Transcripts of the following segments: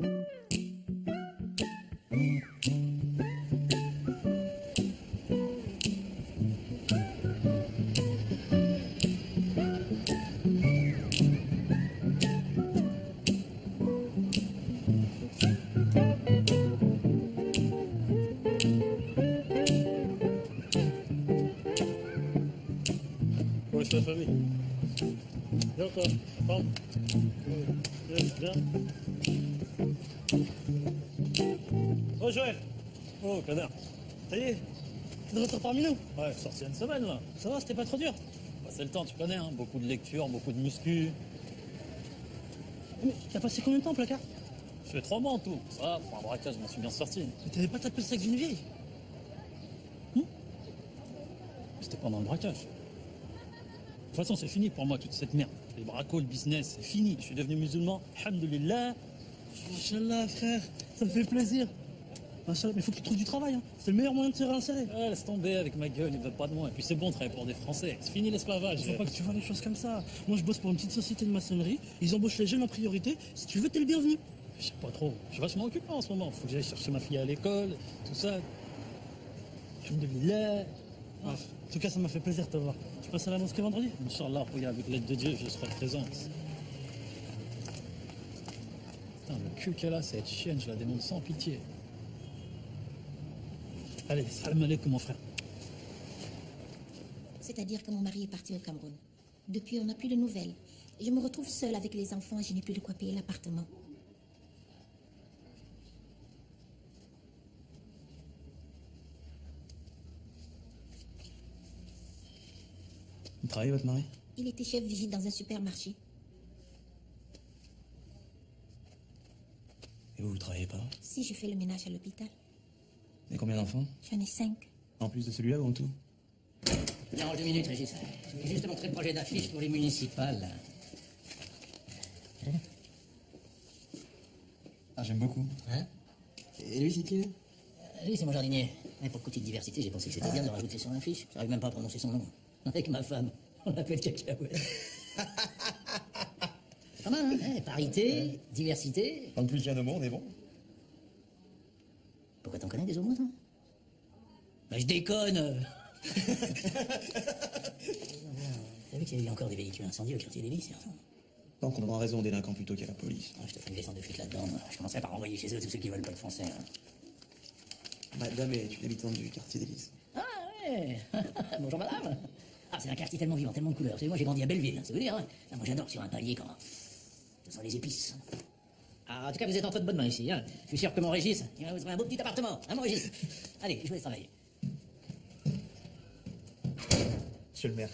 Wesh la famille. Viens toi, prends. Viens. Oh Joël. Oh connard. Ça y est, t'es de retour parmi nous. Ouais, je suis sorti une semaine là. Ça va, c'était pas trop dur. Bah, c'est le temps, tu connais, hein. Beaucoup de lectures, beaucoup de muscu. Mais t'as passé combien de temps en placard? Je fais 3 mois en tout. Ça va, pour un braquage, je m'en suis bien sorti. Mais t'avais pas tapé le sac d'une vieille? C'était pendant le braquage. De toute façon, c'est fini pour moi, toute cette merde. Les bracos, le business, c'est fini. Je suis devenu musulman. Alhamdoulilah. Inch'Allah, frère, ça me fait plaisir. Inch'Allah, mais faut que tu trouves du travail, hein. C'est le meilleur moyen de se réinsérer. Ouais, laisse tomber avec ma gueule, ils veulent pas de moi. Et puis c'est bon de travailler pour des Français. C'est fini l'esclavage. Il faut pas que tu vois les choses comme ça. Moi, je bosse pour une petite société de maçonnerie. Ils embauchent les jeunes en priorité. Si tu veux, t'es le bienvenu. Je sais pas trop. Je suis vachement occupé en ce moment. Faut que j'aille chercher ma fille à l'école, tout ça. Alhamdoulilah. En tout cas, ça m'a fait plaisir de te voir. Tu passes à la mosquée vendredi? Inch'Allah, regarde, avec l'aide de Dieu, je serai présent. Putain, le cul qu'elle a, cette chienne, je la démonte sans pitié. Allez, salam alaikum, mon frère. C'est-à-dire que mon mari est parti au Cameroun. Depuis, on n'a plus de nouvelles. Je me retrouve seule avec les enfants et je n'ai plus de quoi payer l'appartement. Vous travaillez, votre mari? Il était chef vigile dans un supermarché. Et vous travaillez pas? Si je fais le ménage à l'hôpital, Et combien d'enfants? j'en ai 5. En plus de celui-là ou en tout? Viens en 2 minutes, Régis. Je vais juste te montrer le projet d'affiche pour les municipales. Ah, j'aime beaucoup. Hein? Et lui, c'est qui? Lui, c'est mon jardinier. Et pour côté diversité, j'ai pensé que c'était bien de le rajouter sur l'affiche. J'arrive même pas à prononcer son nom. Avec ma femme, on l'appelle Cacahuète. Pas mal, hein? Parité, diversité. En plus, il y a un homo, on est bon. Pourquoi t'en connais des homos, toi? Bah, je déconne. T'as vu qu'il y a eu encore des véhicules incendiés au quartier des Lys hier soir? Donc, on donnera raison aux délinquants plutôt qu'à la police. Ah, je te ferai une descente de flic là-dedans. Je commencerai par envoyer chez eux tous ceux qui veulent pas de français. Hein. Madame est une habitante du quartier des Lys. Ah ouais. Bonjour madame. Ah, c'est un quartier tellement vivant, tellement de couleurs. Vous savez, moi j'ai grandi à Belleville, c'est vous dire. Hein. Ah, moi j'adore sur un palier quand ça sent les épices. Ah, en tout cas, vous êtes entre de bonnes mains ici. Hein. Je suis sûr que mon Régis, il va vous trouver un beau petit appartement. Hein, mon Régis? Allez, je vous laisse travailler. Monsieur le maire.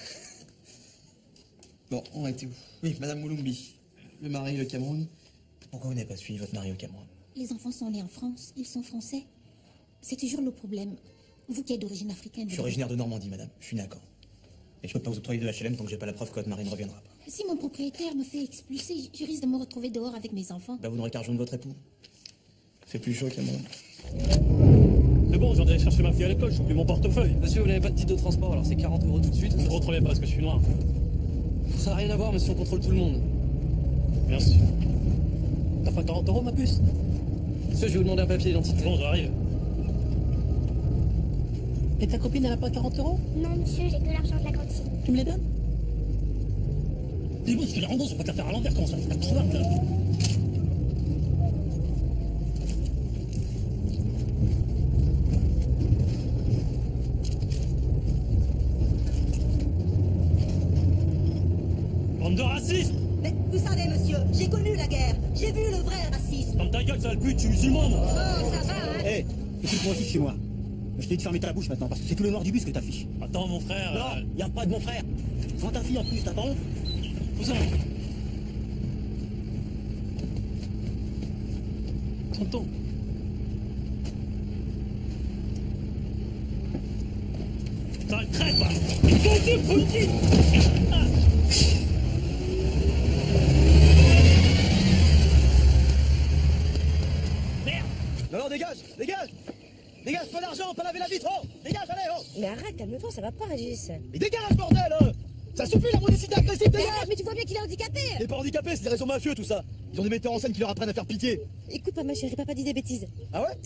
Bon, on a été où? Oui, Madame Moulumbi. Le mari, le Cameroun. Pourquoi vous n'avez pas suivi votre mari au Cameroun? Les enfants sont nés en France, ils sont français. C'est toujours le problème. Vous qui êtes d'origine africaine... Je suis originaire de Normandie, madame. Je suis né à Caen. Et je peux pas vous octroyer de HLM tant que j'ai pas la preuve que votre mari ne reviendra pas. Si mon propriétaire me fait expulser, je risque de me retrouver dehors avec mes enfants. Bah, vous n'aurez qu'à rejoindre votre époux. Fait plus chaud au Cameroun. C'est bon, j'ai d'aller chercher ma fille à l'école, j'ai oublié mon portefeuille. Monsieur, vous n'avez pas de titre de transport, alors c'est 40 € tout de suite. Vous ne retrouvez pas parce que je suis noir. Ça n'a rien à voir, monsieur, on contrôle tout le monde. Merci. T'as pas 40 € ma puce? Monsieur, je vais vous demander un papier d'identité. Bon, j'arrive. Et ta copine, elle a pas 40 €? Non, monsieur, j'ai que l'argent de la cantine. Tu me les donnes? Dis-moi, je te les rembourse, je vais pas te la faire à l'envers, comment ça fait la crevette, là? Bande de racistes! Mais vous savez, monsieur, j'ai connu la guerre. J'ai vu le vrai racisme. Dans ta gueule, sale pute, tu es musulman, moi! Oh, ça va, hein? Hé, écoute-moi aussi chez moi. Je t'ai dit de fermer ta bouche maintenant, parce que c'est tout le noir du bus que t'affiches. Attends, mon frère... Non, y a pas de mon frère. Sans ta fille en plus, t'attends? Cousin! Tonton! T'as une crêpe, là! Merde! Non, dégage, dégage. Dégage, pas d'argent, pas laver la vitre, oh. Dégage, allez, oh. Mais arrête, calme-toi, ça va pas, Régis. Mais dégage, bordel, Ça suffit la modicité agressive, dégage! Mais tu vois bien qu'il est handicapé. Il est pas handicapé, c'est des réseaux mafieux tout ça. Ils ont des metteurs en scène qui leur apprennent à faire pitié. Écoute pas ma chérie, papa dit des bêtises. Ah ouais?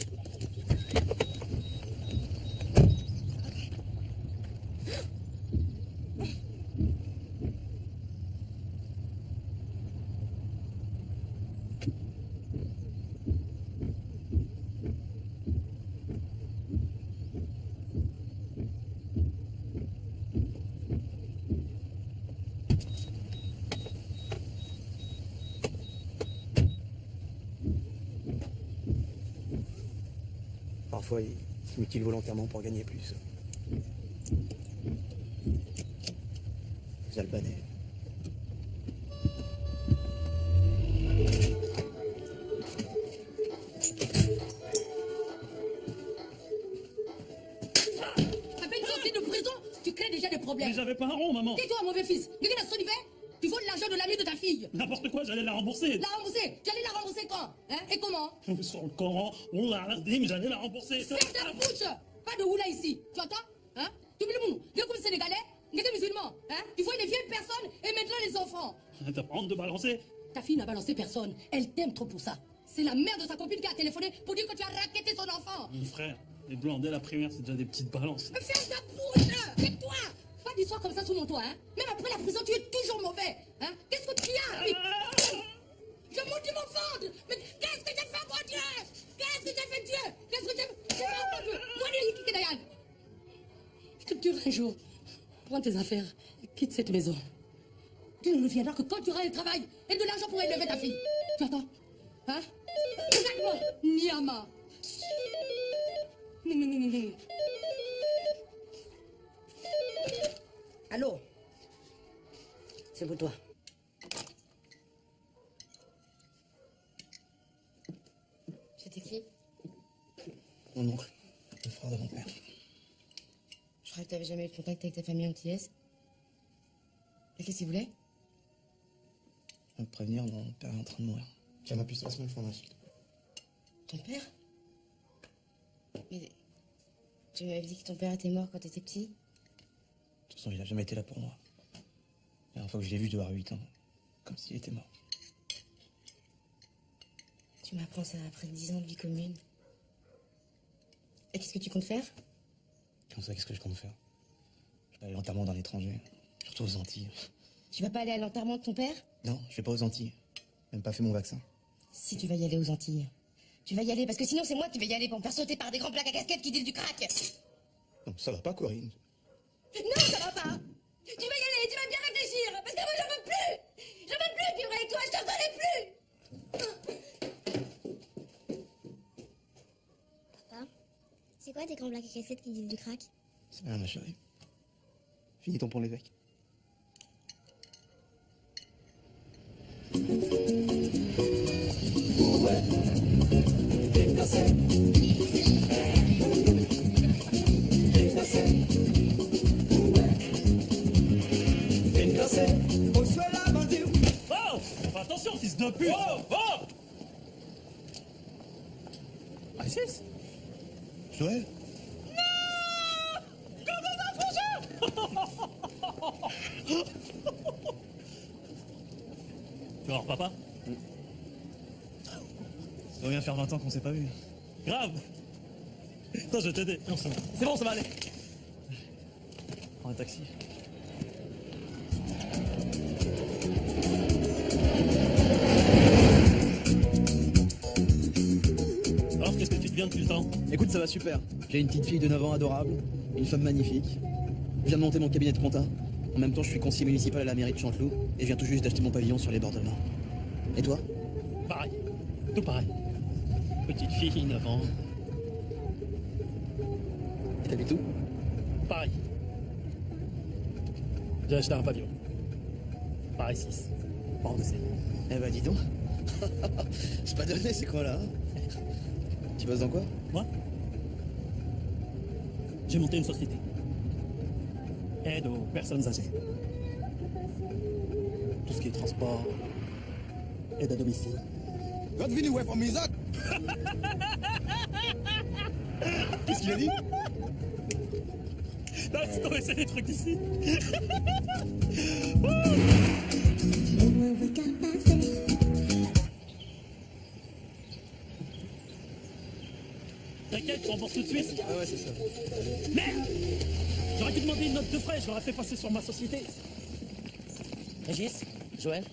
Parfois, ils se mutilent volontairement pour gagner plus. Les Albanais. À peine sorti de prison, tu crées déjà des problèmes. Mais j'avais pas un rond, maman. Tais-toi, mauvais fils. Regarde son hiver. Tu voles l'argent de l'ami de ta fille. N'importe quoi, j'allais la rembourser. La rembourser. Tu allais la rembourser quand? Hein? Et comment? Sur le Coran, on l'a mais j'allais la rembourser. Ferme ta bouche. Pas de oula ici. Tu entends? Hein? Tu oublies le monde. Regarde comme Sénégalais. Regarde musulman. Hein? Tu vois des vieilles personnes et maintenant les enfants. T'as pas honte de balancer? Ta fille n'a balancé personne. Elle t'aime trop pour ça. C'est la mère de sa copine qui a téléphoné pour dire que tu as raquetté son enfant. Mon frère, les blancs dès la primaire, c'est déjà des petites balances. Ferme ta bouche. Tais-toi. Pas d'histoire comme ça sous mon toit, hein? Même après la prison, tu es toujours mauvais, hein? Qu'est-ce que tu as? Je maudis mon ventre! Mais qu'est-ce que j'ai fait, mon Dieu? Qu'est-ce que j'ai fait, Dieu? Qu'est-ce que j'ai fait, mon Dieu? Moi, Kiki Dayan! Je te tuerai un jour. Prends tes affaires et quitte cette maison. Tu ne reviendras que quand tu auras le travail et de l'argent pour élever ta fille. Tu entends? Hein? Regarde-moi, Niama! Allô? C'est pour toi. C'était qui? Mon oncle, le frère de mon père. Je croyais que t'avais jamais eu de contact avec ta famille antillaise. Et qu'est-ce qu'il voulait? Me prévenir, mon père est en train de mourir. Tiens, ma puce, passe-moi le fromage. Ton père? Mais tu m'avais dit que ton père était mort quand t'étais petit? De toute façon, il a jamais été là pour moi. La dernière fois que je l'ai vu, je devais avoir 8 ans. Comme s'il était mort. Tu m'apprends ça après 10 ans de vie commune. Et qu'est-ce que tu comptes faire? Comme ça, qu'est-ce que je compte faire? Je vais aller à l'enterrement d'un étranger. Surtout aux Antilles. Tu vas pas aller à l'enterrement de ton père? Non, je vais pas aux Antilles. Même pas fait mon vaccin. Si tu vas y aller aux Antilles. Tu vas y aller parce que sinon c'est moi qui vais y aller pour me faire sauter par des grands plaques à casquette qui disent du crack. Non, ça va pas, Corinne. Non, ça va pas. Tu vas y aller, tu vas bien réfléchir. Parce que moi j'en veux plus. J'en veux plus de vivre avec toi, je t'en connais plus. Papa, c'est quoi tes grands plaques à casquette qui disent du crack? C'est rien, ma chérie. Finis ton pont l'évêque. Oh! Attention, fils de pute! Oh! Oh! Isis? Joël? Tu vas voir papa? Ça doit bien faire 20 ans qu'on s'est pas vu. Grave! Attends, je vais t'aider. Non, ça va. C'est bon, ça va aller. Prends un taxi. Alors, qu'est-ce que tu deviens depuis le temps? Écoute, ça va super. J'ai une petite fille de 9 ans adorable, une femme magnifique. Je viens de monter mon cabinet de compta. En même temps, je suis conseiller municipal à la mairie de Chanteloup et je viens tout juste d'acheter mon pavillon sur les bords de mer. Et toi? Pareil. Tout pareil. Petite fille, 9 ans. Et t'habites où? Pareil. J'ai acheté un pavillon. Pareil 6. Bord de Seine. Eh bah dis donc. C'est pas donné, c'est quoi là? Tu bosses dans quoi? Moi? J'ai monté une société. Aide aux personnes âgées. Tout ce qui est transport, aide à domicile. Qu'est-ce qu'il a dit? Basto, c'est des trucs d'ici. T'inquiète, tu rembourses tout de suite. Ah ouais, c'est ça. Merde! J'aurais dû demander une note de frais, je l'aurais fait passer sur ma société. Régis, Joël,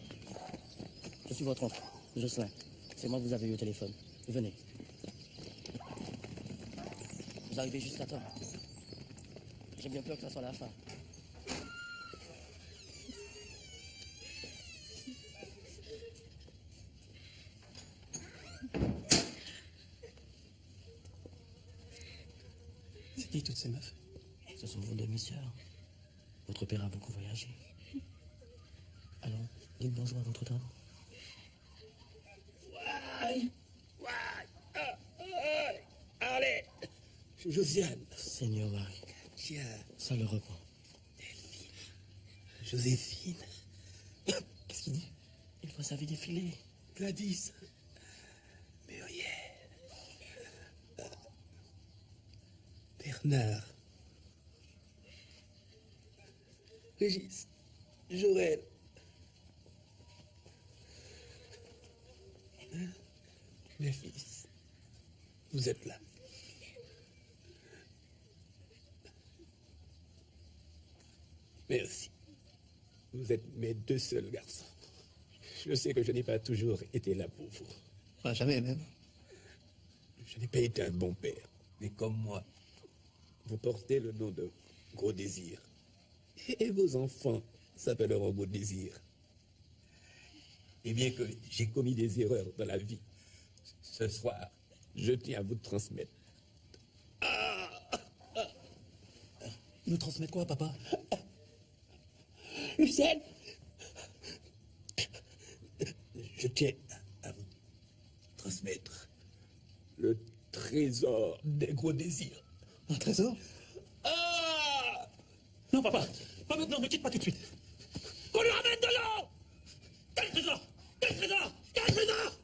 je suis votre oncle, Jocelyn. C'est moi que vous avez eu au téléphone. Venez. Vous arrivez juste à temps. J'ai bien peur que ça soit la fin. C'est qui toutes ces meufs? Ce sont vos demi-sœurs. Votre père a beaucoup voyagé. Alors, dites bonjour à votre tante. Allez, Josiane. Seigneur Marie, Tiens, ça le reprend. Joséphine. Qu'est-ce qu'il dit? Il voit sa vie défiler. Gladys. Muriel. Bernard. Régis. Joël. Mes fils, vous êtes là. Merci. Vous êtes mes deux seuls garçons. Je sais que je n'ai pas toujours été là pour vous. Pas jamais même. Je n'ai pas été un bon père, mais comme moi, vous portez le nom de Gros Désir. Et vos enfants s'appelleront Gros Désir. Et bien que j'ai commis des erreurs dans la vie, ce soir, je tiens à vous transmettre. Nous transmettre quoi, papa? Lucien, je tiens à vous transmettre le trésor des Gros Désirs. Un trésor? Non, papa, pas maintenant, ne quitte pas tout de suite. Qu'on lui ramène de l'eau! Quel trésor? Quel trésor? Quel trésor?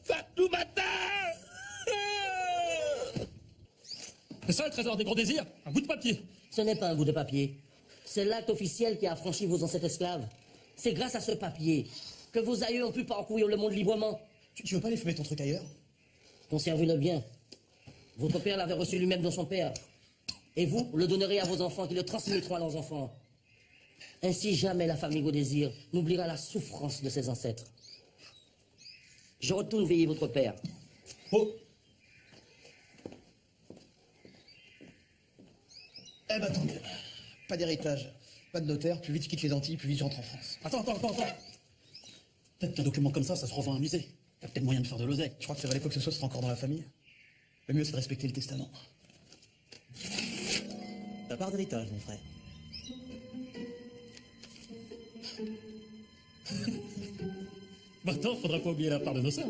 Fatoumata! C'est ça le trésor des Gros Désirs? Un bout de papier. Ce n'est pas un bout de papier. C'est l'acte officiel qui a affranchi vos ancêtres esclaves. C'est grâce à ce papier que vos aïeux ont pu parcourir le monde librement. Tu veux pas aller fumer ton truc ailleurs? Conservez-le bien. Votre père l'avait reçu lui-même dans son père. Et vous le donnerez à vos enfants qui le transmettront à leurs enfants. Ainsi jamais la famille Gaudésir n'oubliera la souffrance de ses ancêtres. Je retourne veiller votre père. Oh! Eh ben tant mieux. Pas d'héritage, pas de notaire, plus vite je quitte les Antilles, plus vite je rentre en France. Attends. Peut-être qu'un document comme ça se revend à un musée. Il y a peut-être moyen de faire de l'oseille. Je crois que ça valait quoi que ce soit, ce sera encore dans la famille. Le mieux c'est de respecter le testament. Ta part d'héritage, mon frère. Maintenant, faudra pas oublier la part de nos sœurs.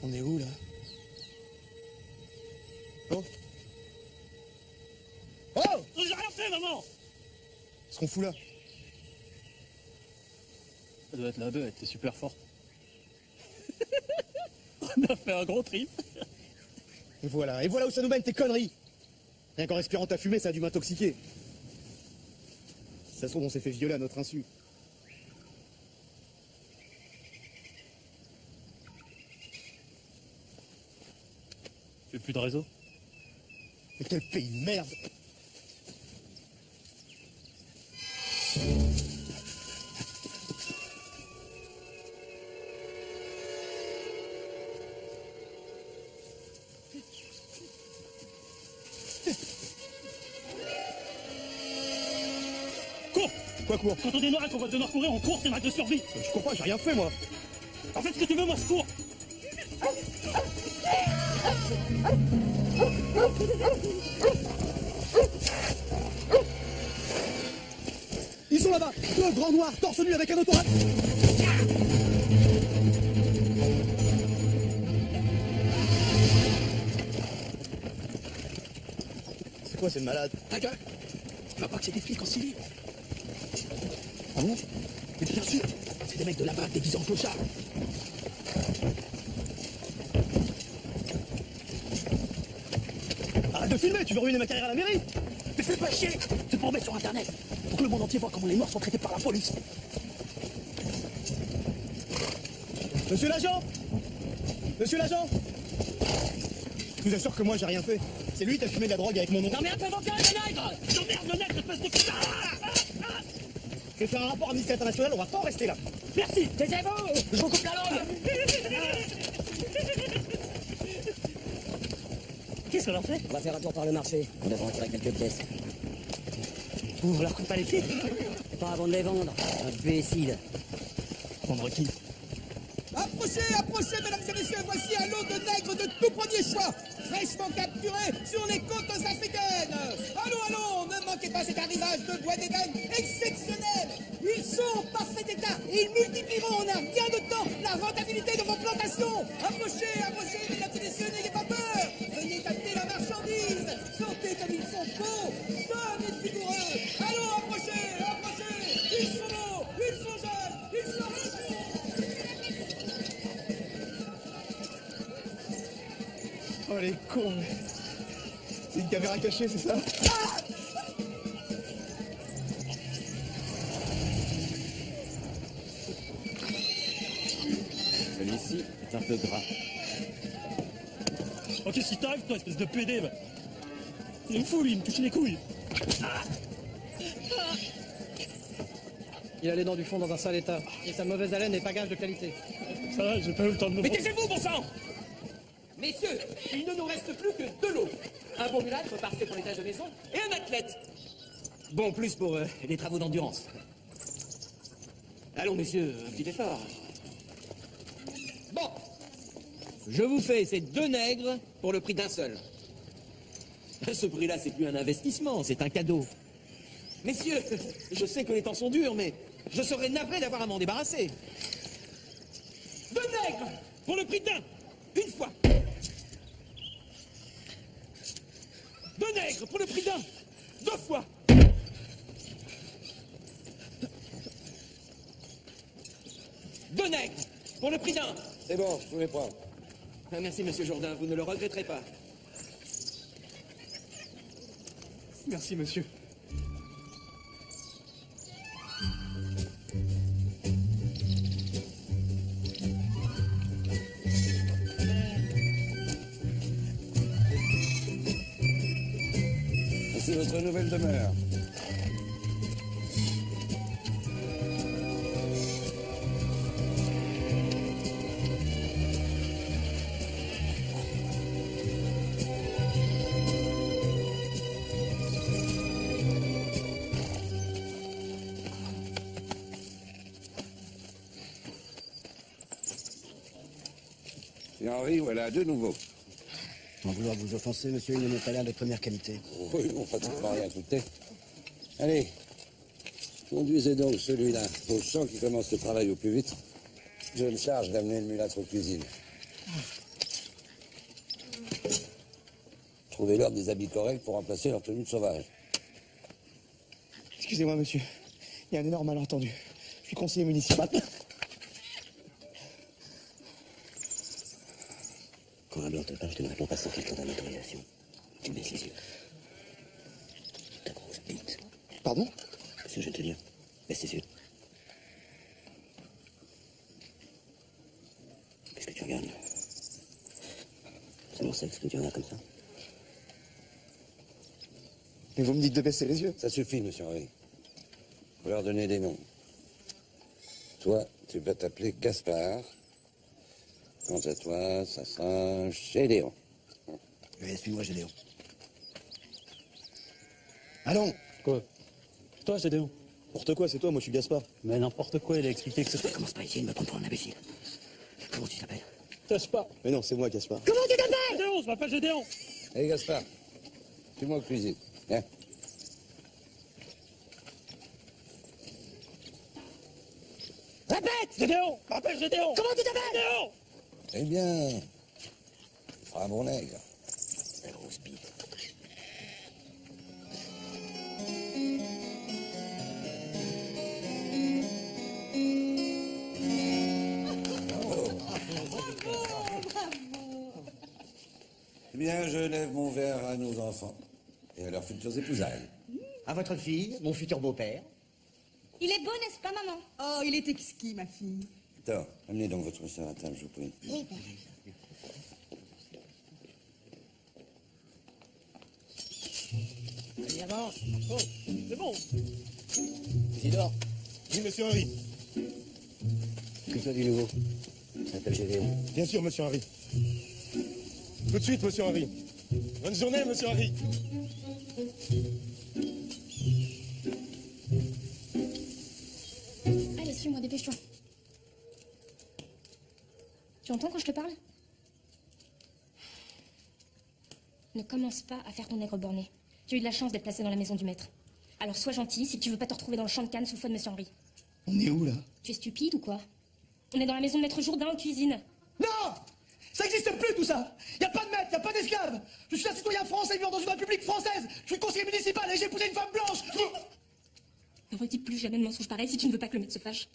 On est où là? Oh! Oh! J'ai rien fait, maman! Qu'est-ce qu'on fout là? Ça doit être la bœuf, elle était super forte. On a fait un gros trip. Et voilà où ça nous mène tes conneries! Rien qu'en respirant ta fumée, ça a dû m'intoxiquer. Si ça se trouve, on s'est fait violer à notre insu. Tu veux plus de réseau? Mais quel pays de merde! la cour? Quand on est noir et qu'on va devoir courir, on court, c'est une règle de survie. Je comprends, j'ai rien fait, moi. En fait, ce que tu veux, moi, je cours. Ils sont là-bas, 2 grands noirs, torse nu avec un autorate. C'est quoi, c'est malade? Ta gueule! Tu vois pas que c'est des flics en civil? Ah bon? Mais bien sûr, c'est des mecs de la BAC déguisés en clochards. Arrête de filmer, tu veux ruiner ma carrière à la mairie? Mais fais pas chier! C'est pour mettre sur internet, pour que le monde entier voit comment les noirs sont traités par la police. Monsieur l'agent! Monsieur l'agent! Je vous assure que moi j'ai rien fait. C'est lui qui a fumé de la drogue avec mon nom. Non mais attends, le nègre! J'emmerde le nègre, espèce de putain! Je vais faire un rapport à Amnesty International, on va pas en rester là. Merci! Taisez-vous! Je vous coupe la langue! Qu'est-ce qu'on leur fait? On va faire un tour par le marché. On devrait retirer quelques pièces. Vous leur coupez pas les pieds? Pas avant de les vendre. Imbécile. Vendre qui? Approchez, approchez, mesdames et messieurs, voici un lot de nègres de tout premier choix, fraîchement capturés sur les côtes africaines. Allons, allons, ne manquez pas cet arrivage de bois d'ébène exceptionnel. Ils sont en parfait état et ils multiplieront en un rien de temps la rentabilité de vos plantations. Approchez, approchez, mesdames et messieurs, n'ayez pas peur. Venez capter la marchandise. Sentez comme ils sont beaux, jeunes et vigoureux. Allons, approchez, approchez. Ils sont beaux, ils sont jeunes, ils sont riches. Oh les cons. C'est une caméra cachée, c'est ça? Celui-ci est un peu gras. Oh, qu'est-ce qui t'arrive, toi, espèce de PD, bah? Il me fout, lui, il me touche les couilles. Il a les dents du fond dans un sale état. Et sa mauvaise haleine n'est pas gage de qualité. Ça va, j'ai pas eu le temps de me... Mais taisez-vous, bon sang! Messieurs, il ne nous reste plus que 2 lots. Un bon mulâtre parfait pour les tâches de maison et un athlète. Bon, plus pour les travaux d'endurance. Allons, messieurs, un petit effort. Bon, je vous fais ces 2 nègres pour le prix d'un seul. Ce prix-là, c'est plus un investissement, c'est un cadeau. Messieurs, je sais que les temps sont durs, mais je serais navré d'avoir à m'en débarrasser. 2 nègres pour le prix d'un. Une fois. 2 nègres pour le prix d'un. 2 fois. 2 nègres pour le prix d'un. C'est bon, je vous les prends. Ah, merci, monsieur Jourdain, vous ne le regretterez pas. Merci, monsieur. Voici votre nouvelle demeure. Et Henri, voilà, de nouveau. Sans vouloir vous offenser, monsieur, il ne m'est pas l'air de première qualité. Oui, on pratique pas rien tout est. Allez, conduisez donc celui-là au champ qui commence le travail au plus vite. Je me charge d'amener le mulâtre aux cuisines. Trouvez-leur des habits corrects pour remplacer leur tenue de sauvage. Excusez-moi, monsieur. Il y a un énorme malentendu. Je suis conseiller municipal. Quand un blanc te parle, je ne réponds pas sans filtre dans l'autorisation. Tu baisses les yeux. Ta grosse bite. Pardon? Monsieur, je vais te dire. Baisse les yeux. Qu'est-ce que tu regardes? C'est mon sexe que tu regardes comme ça. Mais vous me dites de baisser les yeux. Ça suffit, monsieur Henri. Faut leur donner des noms. Toi, tu vas t'appeler Gaspard. Quant à toi, ça sera Gédéon. Oui, suis-moi, Gédéon. Allons! Quoi? Toi, Gédéon? N'importe quoi, c'est toi, moi je suis Gaspard. Mais n'importe quoi, il a expliqué que c'était... Commence pas à essayer de me prendre pour un imbécile. Comment tu t'appelles? Gaspard. Mais non, c'est moi, Gaspard. Comment tu t'appelles? Gédéon, je m'appelle Gédéon. Allez, Gaspard, fais-moi en cuisine. Viens. Répète! Gédéon, je m'appelle Gédéon. Comment tu t'appelles? Gédéon. Très bien. Tu feras un bon nègre. La grosse bite. Eh bien, je lève mon verre à nos enfants et à leurs futures épousailles. À votre fille, mon futur beau-père. Il est beau, n'est-ce pas, maman? Oh, il est exquis, ma fille. Victor, amenez donc votre soeur à table, je vous prie. Oui, père. Allez, avance. Oh, c'est bon. Isidore, Oui, monsieur Henri. que toi du nouveau. Ça s'appelle Gédéon. Bien sûr, monsieur Henri. Tout de suite, monsieur Henri. Bonne journée, monsieur Henri. Allez, suis-moi, dépêche-toi. Tu entends quand je te parle? Ne commence pas à faire ton nègre borné. Tu as eu de la chance d'être placé dans la maison du maître. Alors sois gentil si tu veux pas te retrouver dans le champ de canne sous le feu de Monsieur Henri. On est où, là? Tu es stupide ou quoi? On est dans la maison de Maître Jourdain en cuisine. Non! Ça n'existe plus, tout ça! Y a pas de maître, y a pas d'esclave! Je suis un citoyen français vivant dans une république française! Je suis conseiller municipal et j'ai épousé une femme blanche! Ne redis plus jamais de mensonges pareils si tu ne veux pas que le maître se fâche.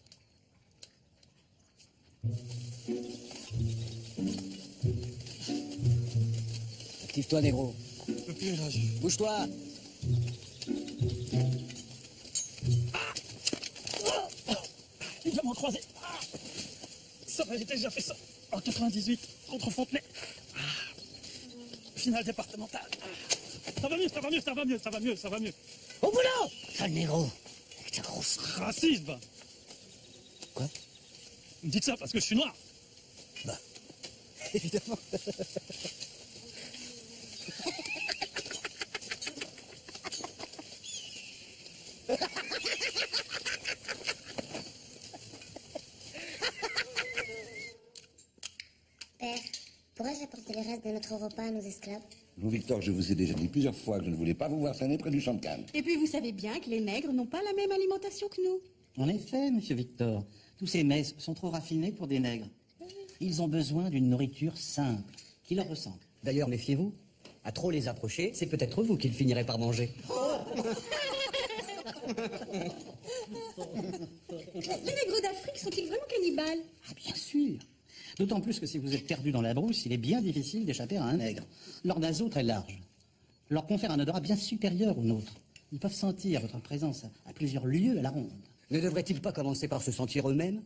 Active-toi, négro. Bouge-toi. Il va m'en croiser. Ça va, j'ai déjà fait ça. En 98, contre Fontenay. Finale départementale. Ça va mieux, ça va mieux, ça va mieux, ça va mieux, ça va mieux. Au boulot! Sale négro. Avec ta grosse... Racisme. Quoi? Vous me dites ça parce que je suis noir. Bah, évidemment. Père, pourrais-je apporter les restes de notre repas à nos esclaves? Vous, Victor, je vous ai déjà dit plusieurs fois que je ne voulais pas vous voir traîner près du champ de canne. Et puis vous savez bien que les nègres n'ont pas la même alimentation que nous. En effet, monsieur Victor, tous ces mets sont trop raffinés pour des nègres. Ils ont besoin d'une nourriture simple, qui leur ressemble. D'ailleurs, méfiez-vous. À trop les approcher, c'est peut-être vous qu'ils finiraient par manger. Les nègres d'Afrique sont-ils vraiment cannibales? Ah, bien sûr. D'autant plus que si vous êtes perdu dans la brousse, il est bien difficile d'échapper à un nègre. Leurs naseaux très larges leur confèrent un odorat bien supérieur au nôtre. Ils peuvent sentir votre présence à plusieurs lieues à la ronde. Ne devraient-ils pas commencer par se sentir eux-mêmes?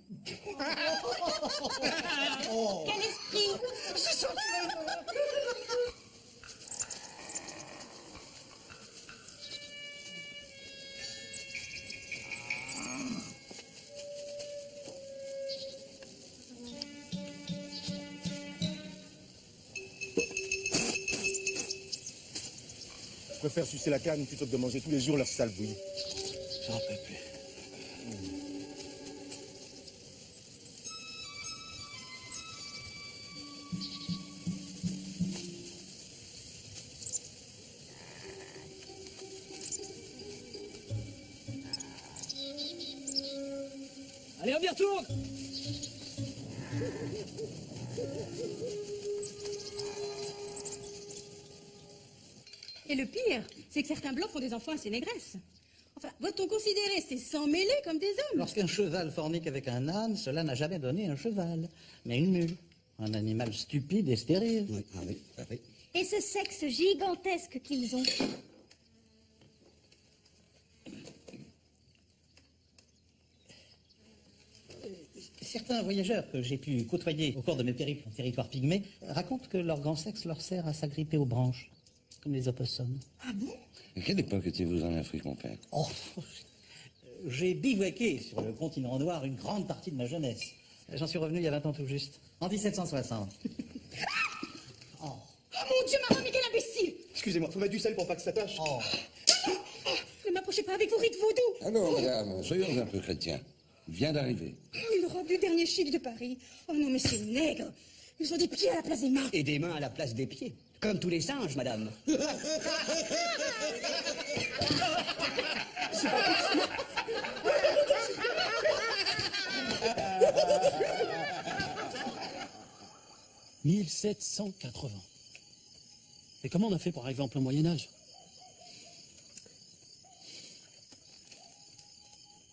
Quel esprit! Je préfère sucer la canne plutôt que de manger tous les jours leur sale bouillie. J'en peux plus. Allez, on y retourne! Et le pire, c'est que certains blancs font des enfants à ces négresses. Enfin, doit-on considérer ces sangs mêlés comme des hommes? Lorsqu'un cheval fornique avec un âne, cela n'a jamais donné un cheval, mais une mule. Un animal stupide et stérile. Oui, ah oui, ah oui. Et ce sexe gigantesque qu'ils ont. Certains voyageurs que j'ai pu côtoyer au cours de mes périples en territoire pygmée racontent que leur grand sexe leur sert à s'agripper aux branches, comme les opossums. Ah bon? À quelle époque étiez-vous en Afrique, mon père? Oh, j'ai bivouaqué sur le continent noir une grande partie de ma jeunesse. J'en suis revenu il y a 20 ans tout juste, en 1760. Oh mon Dieu, maman, mais quel imbécile! Excusez-moi, faut mettre du sel pour pas que ça tâche. Oh. Ne m'approchez pas avec vos rites vaudous. Alors, madame, soyons un peu chrétiens. Il vient d'arriver. Oh, une robe du dernier chic de Paris. Oh non, mais c'est nègre. Ils ont des pieds à la place des mains. Et des mains à la place des pieds. Comme tous les singes, madame. « 1780. Et comment on a fait pour arriver en plein Moyen-Âge?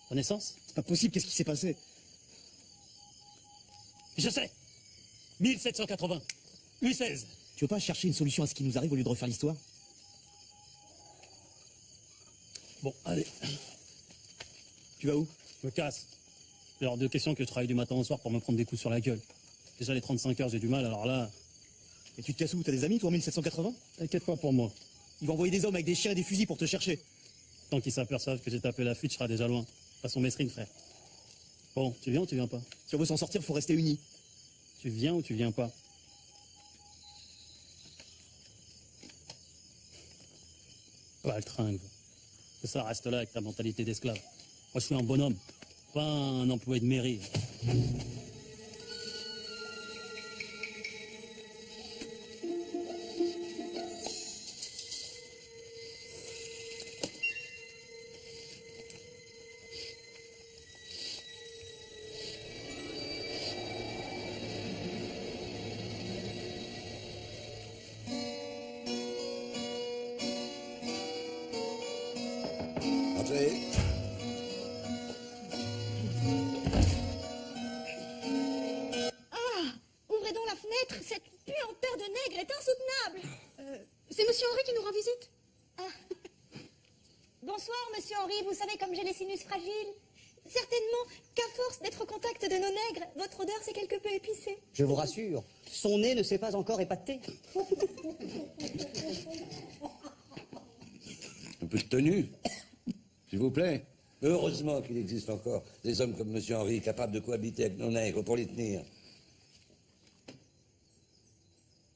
Renaissance? C'est pas possible, qu'est-ce qui s'est passé? Je sais. 1780. Louis XVI. Tu veux pas chercher une solution à ce qui nous arrive au lieu de refaire l'histoire? Bon, allez. Tu vas où? Je me casse. C'est hors de question que je travaille du matin au soir pour me prendre des coups sur la gueule. Déjà les 35 heures, j'ai du mal, alors là... Et tu te casses où? T'as des amis, toi, en 1780? T'inquiète pas pour moi. Ils vont envoyer des hommes avec des chiens et des fusils pour te chercher. Tant qu'ils s'aperçoivent que j'ai tapé la fuite, je serai déjà loin. Façon Mesrine, frère. Bon, tu viens ou tu viens pas? Si on veut s'en sortir, faut rester unis. Tu viens ou tu viens pas? Pas le tringue. Que ça reste là avec ta mentalité d'esclave. Moi, je suis un bonhomme, pas un employé de mairie. Entrez. Ah, ouvrez donc la fenêtre. Cette puanteur de nègre est insoutenable. C'est Monsieur Henri qui nous rend visite. Ah. Bonsoir, monsieur Henri. Vous savez comme j'ai les sinus fragiles. Certainement qu'à force d'être au contact de nos nègres, votre odeur s'est quelque peu épicée. Je vous rassure, son nez ne s'est pas encore épaté. Un peu de tenue, s'il vous plaît. Heureusement qu'il existe encore des hommes comme Monsieur Henri capables de cohabiter avec nos nègres pour les tenir.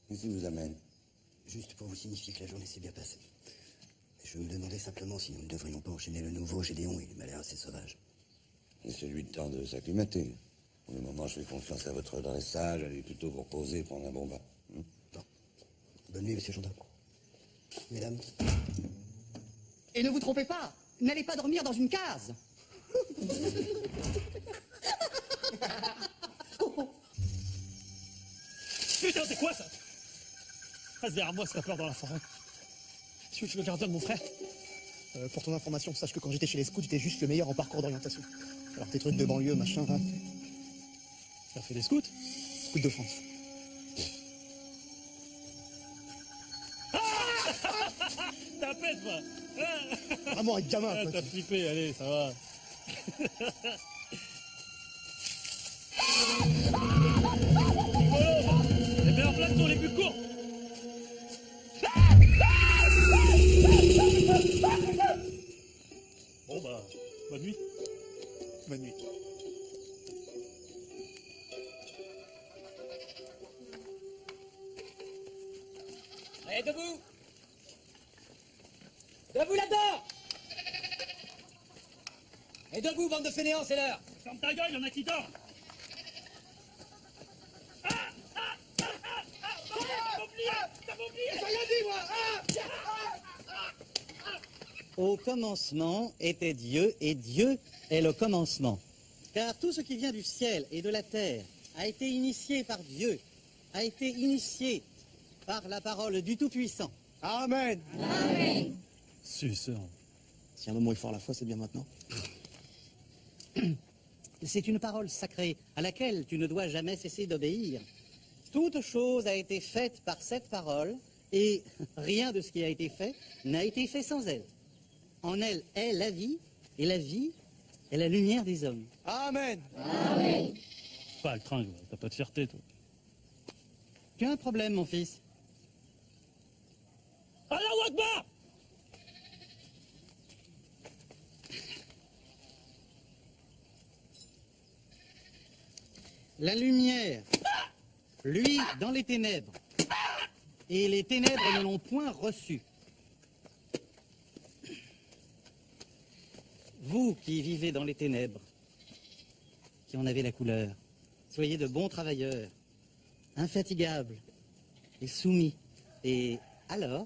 Qu'est-ce qui vous amène? Juste pour vous signifier que la journée s'est bien passée. Je me demandais simplement si nous ne devrions pas enchaîner le nouveau Gédéon. Il m'a l'air assez sauvage. Et c'est lui le temps de s'acclimater. Pour le moment, je fais confiance à votre dressage. Allez plutôt vous reposer, prendre un bon bain. Bon. Bonne nuit, monsieur Gendin. Mesdames. Et ne vous trompez pas, n'allez pas dormir dans une case. Putain, c'est quoi ça? Reste derrière moi si t'as peur dans la forêt. Je suis le gardien de mon frère. Pour ton information, sache que quand j'étais chez les scouts, j'étais juste le meilleur en parcours d'orientation. Alors tes trucs de banlieue, machin, va. T'as fait des scouts? Scouts de France. T'as pète, moi. Vraiment un gamin, quoi. T'as flippé, allez, ça va. Les meilleurs plateaux, les plus courts. Bon bah, bonne nuit. Bonne nuit. Allez, debout. Debout là-dedans. Et debout, bande de fainéants, c'est l'heure. Ferme ta gueule, y'en a qui dorment. Au commencement était Dieu, et Dieu est le commencement. Car tout ce qui vient du ciel et de la terre a été initié par Dieu, a été initié par la parole du Tout-Puissant. Amen. Amen. Suceur. Si un homme est fort à la fois, c'est bien maintenant. C'est une parole sacrée à laquelle tu ne dois jamais cesser d'obéir. Toute chose a été faite par cette parole, et rien de ce qui a été fait n'a été fait sans elle. En elle est la vie, et la vie est la lumière des hommes. Amen. Amen. Pas le tringue, t'as pas de fierté, toi. Tu as un problème, mon fils. Allahu Akbar! La lumière, lui, dans les ténèbres, et les ténèbres ne l'ont point reçu. Vous qui vivez dans les ténèbres, qui en avez la couleur, soyez de bons travailleurs, infatigables et soumis. Et alors,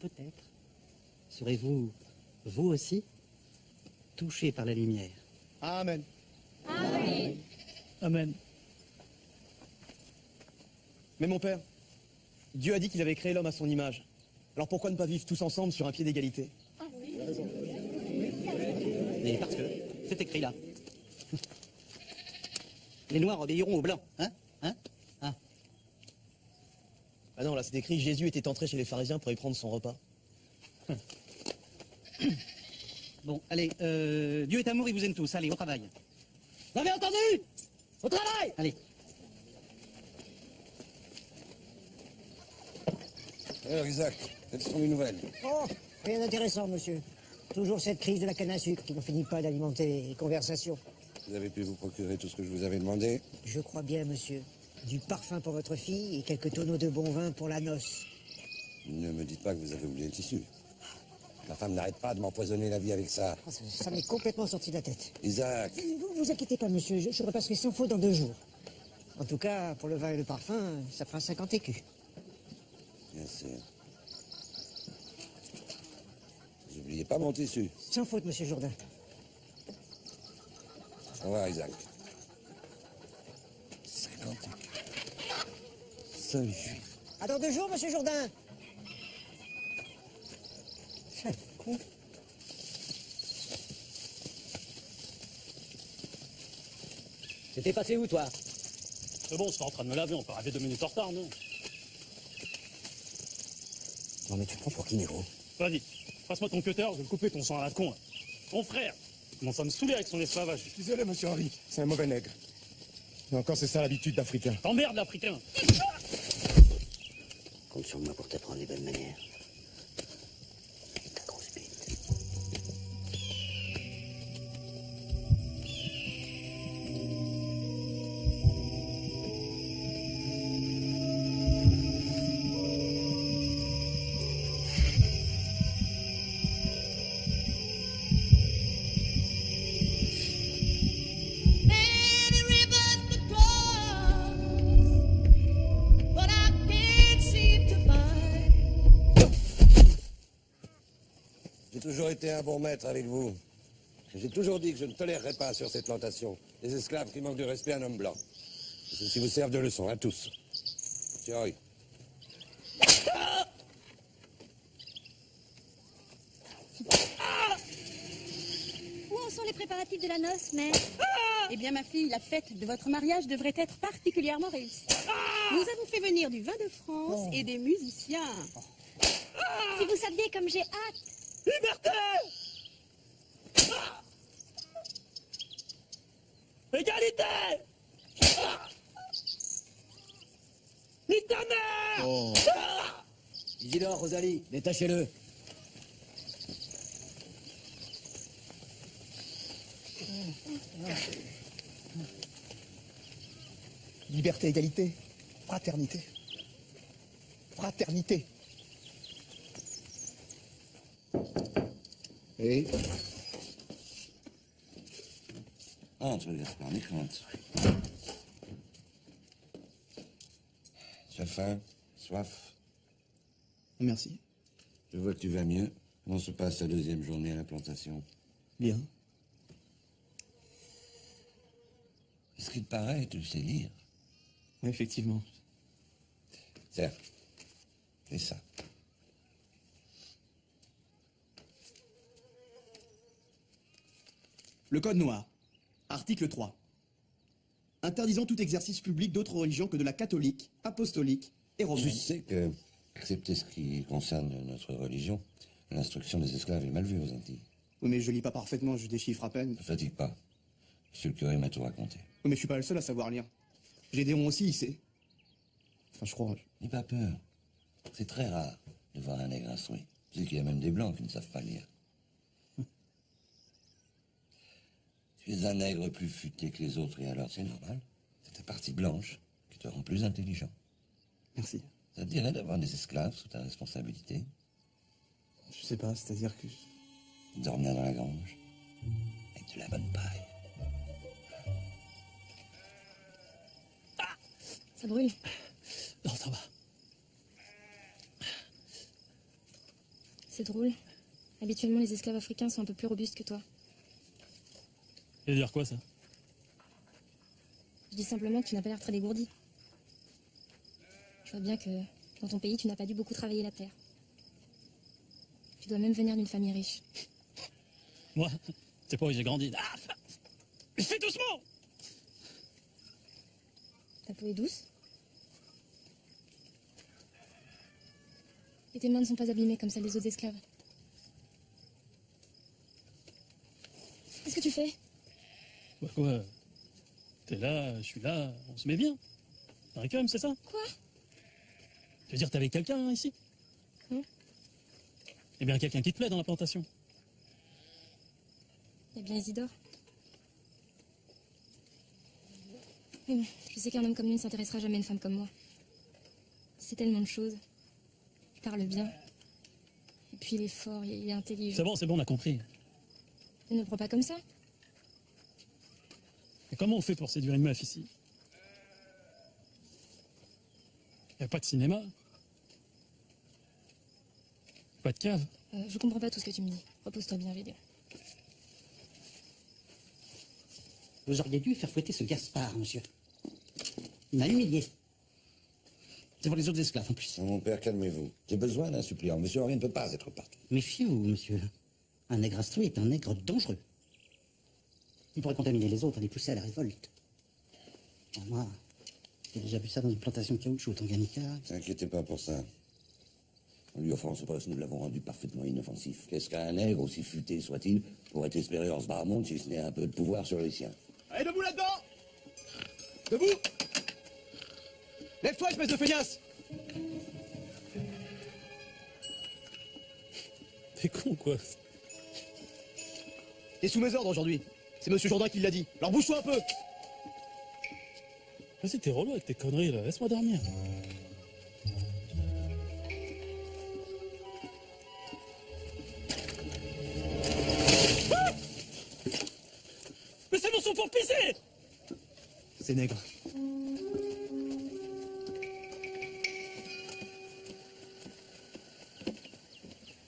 peut-être, serez-vous, vous aussi, touchés par la lumière. Amen. Amen. Amen. Mais mon père, Dieu a dit qu'il avait créé l'homme à son image. Alors pourquoi ne pas vivre tous ensemble sur un pied d'égalité? Mais parce que c'est écrit là. Les Noirs obéiront aux Blancs, hein? Ah non, là c'est écrit Jésus était entré chez les pharisiens pour y prendre son repas. Bon, allez, Dieu est amour, il vous aime tous. Allez, au travail. Vous avez entendu? Au travail! Allez. Alors Isaac, quelles sont les nouvelles? Oh, rien d'intéressant, monsieur. Toujours cette crise de la canne à sucre qui ne finit pas d'alimenter les conversations. Vous avez pu vous procurer tout ce que je vous avais demandé? Je crois bien, monsieur. Du parfum pour votre fille et quelques tonneaux de bon vin pour la noce. Ne me dites pas que vous avez oublié le tissu. Ma femme n'arrête pas de m'empoisonner la vie avec ça. Oh, ça m'est complètement sorti de la tête. Isaac, Vous inquiétez pas, monsieur. Je repasserai sans faute dans 2 jours. En tout cas, pour le vin et le parfum, ça fera 50 écus. bien sûr. N'oubliez pas mon tissu. Sans faute, monsieur Jourdain. Au revoir, Isaac. 50 écus. 5 juifs. À dans 2 jours, monsieur Jourdain. Chef con. T'étais passé où, toi? C'est bon, je suis en train de me laver, on peut arriver 2 minutes en retard, non? Non, mais tu te prends pour qui, Nero? Vas-y, passe-moi ton cutter, je vais le couper ton sang à la con. Là. Ton frère, il commence à me saouler avec son esclavage. Désolé, monsieur Henri, c'est un mauvais nègre. Mais encore, c'est ça l'habitude d'Africain. T'emmerdes, l'Africain. Compte sur moi pour t'apprendre les bonnes manières. Ta grosse bite. J'ai toujours été un bon maître avec vous. J'ai toujours dit que je ne tolérerais pas sur cette plantation des esclaves qui manquent de respect à un homme blanc. Que ceci vous serve de leçon à tous. Monsieur Henri. Où en sont les préparatifs de la noce, mère? Eh bien, ma fille, la fête de votre mariage devrait être particulièrement réussie. Nous avons fait venir du vin de France et des musiciens. Si vous saviez comme j'ai hâte. Liberté! Égalité! Nique ta mère! Oh. Isidore, Rosalie, détachez-le. Liberté, égalité, fraternité. Fraternité. Et entre, Gaspard, n'aie crainte. Tu as faim? Soif? Merci. Je vois que tu vas mieux. Comment se passe ta 2e journée à la plantation? Bien. Est-ce qu'il te paraît, tu sais lire? Oui, effectivement. Tiens, fais ça. Le Code noir, article 3. Interdisant tout exercice public d'autre religion que de la catholique, apostolique et romaine. Tu sais que, excepté ce qui concerne notre religion, l'instruction des esclaves est mal vue aux Antilles. Oui, mais je lis pas parfaitement, je déchiffre à peine. Ne fatigue pas. Monsieur le curé m'a tout raconté. Oui, mais je suis pas le seul à savoir lire. J'ai des ronds aussi, c'est... Enfin, je crois... N'aie pas peur. C'est très rare de voir un nègre instruit. Tu sais qu'il y a même des blancs qui ne savent pas lire. Tu es un nègre plus futé que les autres et alors c'est normal. C'est ta partie blanche qui te rend plus intelligent. Merci. Ça te dirait d'avoir des esclaves sous ta responsabilité? Je sais pas, c'est-à-dire que... Dormir dans la grange, Avec de la bonne paille. Ça brûle. Non, ça va. C'est drôle. Habituellement, les esclaves africains sont un peu plus robustes que toi. Ça veut dire quoi, ça? Je dis simplement que tu n'as pas l'air très dégourdi. Je vois bien que dans ton pays, tu n'as pas dû beaucoup travailler la terre. Tu dois même venir d'une famille riche. Moi, c'est pas où j'ai grandi. Ah, fais doucement! Ta peau est douce. Et tes mains ne sont pas abîmées comme celles des autres esclaves. Qu'est-ce que tu fais? Bah quoi? T'es là, je suis là, on se met bien. Un récum, c'est ça? Quoi? Tu veux dire, t'es avec quelqu'un hein, ici? Eh bien, quelqu'un qui te plaît dans la plantation. Il y a bien Isidore. Mais bon, je sais qu'un homme comme lui ne s'intéressera jamais à une femme comme moi. C'est tellement de choses. Il parle bien. Et puis il est fort, il est intelligent. C'est bon, on a compris. Ne me prends pas comme ça. Et comment on fait pour séduire une meuf ici? Il n'y a pas de cinéma. Pas de cave. Je comprends pas tout ce que tu me dis. Repose-toi bien, Gédéon. Vous auriez dû faire fouetter ce Gaspard, monsieur. Il m'a humilié. Devant les autres esclaves, en plus. Mon père, calmez-vous. J'ai besoin d'un suppliant. Monsieur Henri ne peut pas être partout. Méfiez-vous, monsieur. Un nègre instruit est un nègre dangereux. Il pourrait contaminer les autres et les pousser à la révolte. Moi, j'ai déjà vu ça dans une plantation de caoutchouc au Tanganyika. Ne vous inquiétez pas pour ça. On lui offense pas, nous l'avons rendu parfaitement inoffensif. Qu'est-ce qu'un nègre, aussi futé soit-il, pourrait espérer en ce bas monde si ce n'est un peu de pouvoir sur les siens? Allez, debout là-dedans! Debout! Lève-toi, espèce de feignasse! T'es con, quoi. T'es sous mes ordres aujourd'hui. C'est Monsieur Jourdain qui l'a dit. Alors bouge-toi un peu! Vas-y, t'es relou avec tes conneries, là. Laisse-moi dormir. Mais c'est mon son pour pisser! C'est nègre.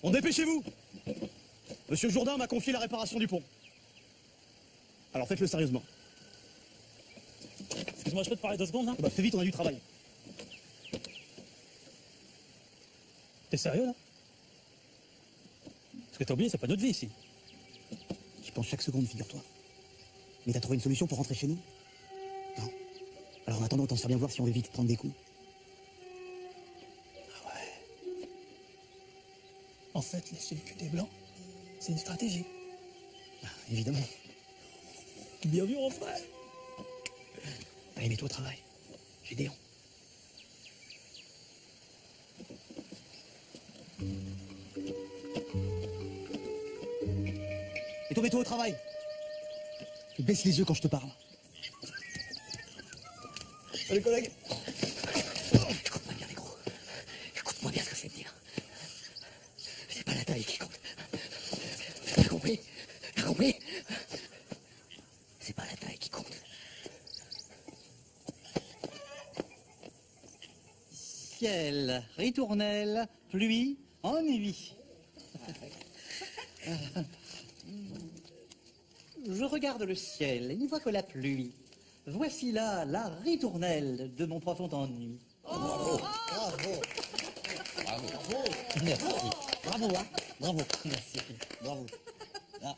Bon, dépêchez-vous! Monsieur Jourdain m'a confié la réparation du pont. Alors faites-le sérieusement. Excuse-moi, je peux te parler 2 secondes, là? Bah fais vite, on a du travail. T'es sérieux, là? Parce que t'as oublié, c'est pas notre vie, ici. J'y pense chaque seconde, figure-toi. Mais t'as trouvé une solution pour rentrer chez nous? Non. Alors en attendant, autant se faire bien voir si on veut vite prendre des coups. Ah ouais. En fait, lécher le cul des blancs, c'est une stratégie. Ah, évidemment. Bien vu, mon frère. Allez, mets-toi au travail. Gédéon. Et toi, mets-toi au travail. Et baisse les yeux quand je te parle. Allez, collègues. Écoute-moi bien, négro. Écoute-moi bien ce que je vais te dire. C'est pas la taille qui compte. T'as compris? T'as compris? C'est pas la taille qui compte. Ciel, ritournelle, pluie, ennui. Je regarde le ciel et ne vois que la pluie. Voici là la ritournelle de mon profond ennui. Bravo! Bravo! Bravo! Bravo! Merci. Bravo, hein? Bravo. Merci. Bravo. Ah.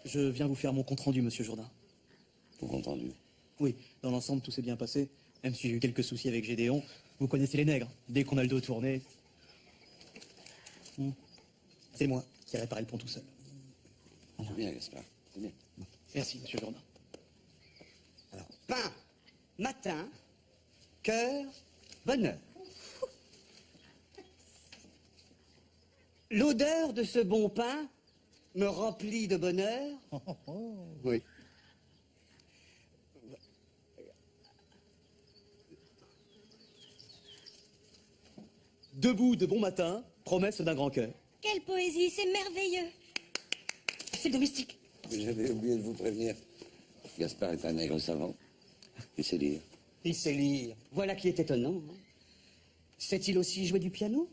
Je viens vous faire mon compte-rendu, Monsieur Jourdain. Ton compte-rendu? Oui, dans l'ensemble, tout s'est bien passé. Même si j'ai eu quelques soucis avec Gédéon. Vous connaissez les nègres. Dès qu'on a le dos tourné... C'est moi qui ai réparé le pont tout seul. C'est bien, Gaspard. C'est bien. Merci, Monsieur Jourdain. Alors, pain, matin, cœur, bonheur. L'odeur de ce bon pain me remplit de bonheur. Oui. Debout de bon matin, promesse d'un grand cœur. Quelle poésie, c'est merveilleux. c'est le domestique. J'avais oublié de vous prévenir. Gaspard est un nègre savant. Il sait lire. Il sait lire. Voilà qui est étonnant. Hein. Sait-il aussi jouer du piano?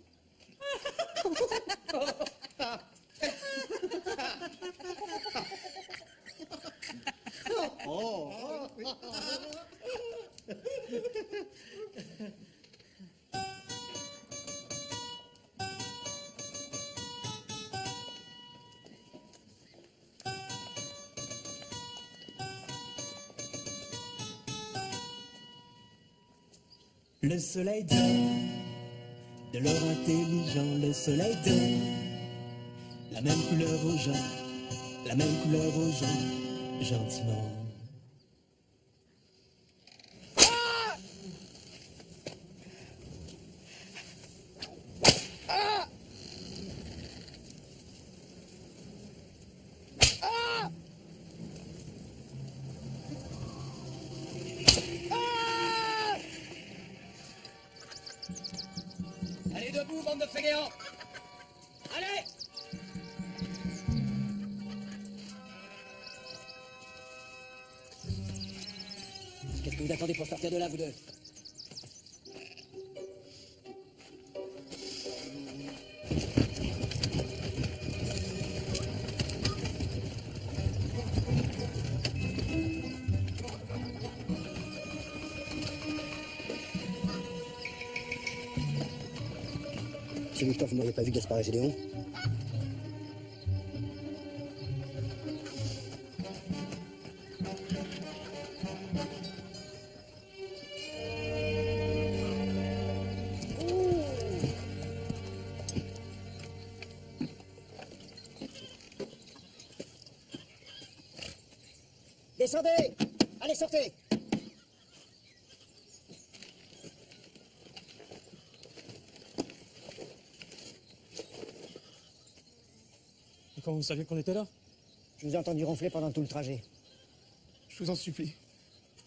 Le soleil donne de l'or intelligent, le soleil donne la même couleur aux gens, la même couleur aux gens, gentiment. Allez debout, bande de fainéants! Allez! Qu'est-ce que vous attendez pour sortir de là, vous deux? Monsieur Victor, vous n'auriez pas vu Gaspard et Gédéon? Descendez! Allez, sortez! Et quand vous saviez qu'on était là? Je vous ai entendu ronfler pendant tout le trajet. Je vous en supplie.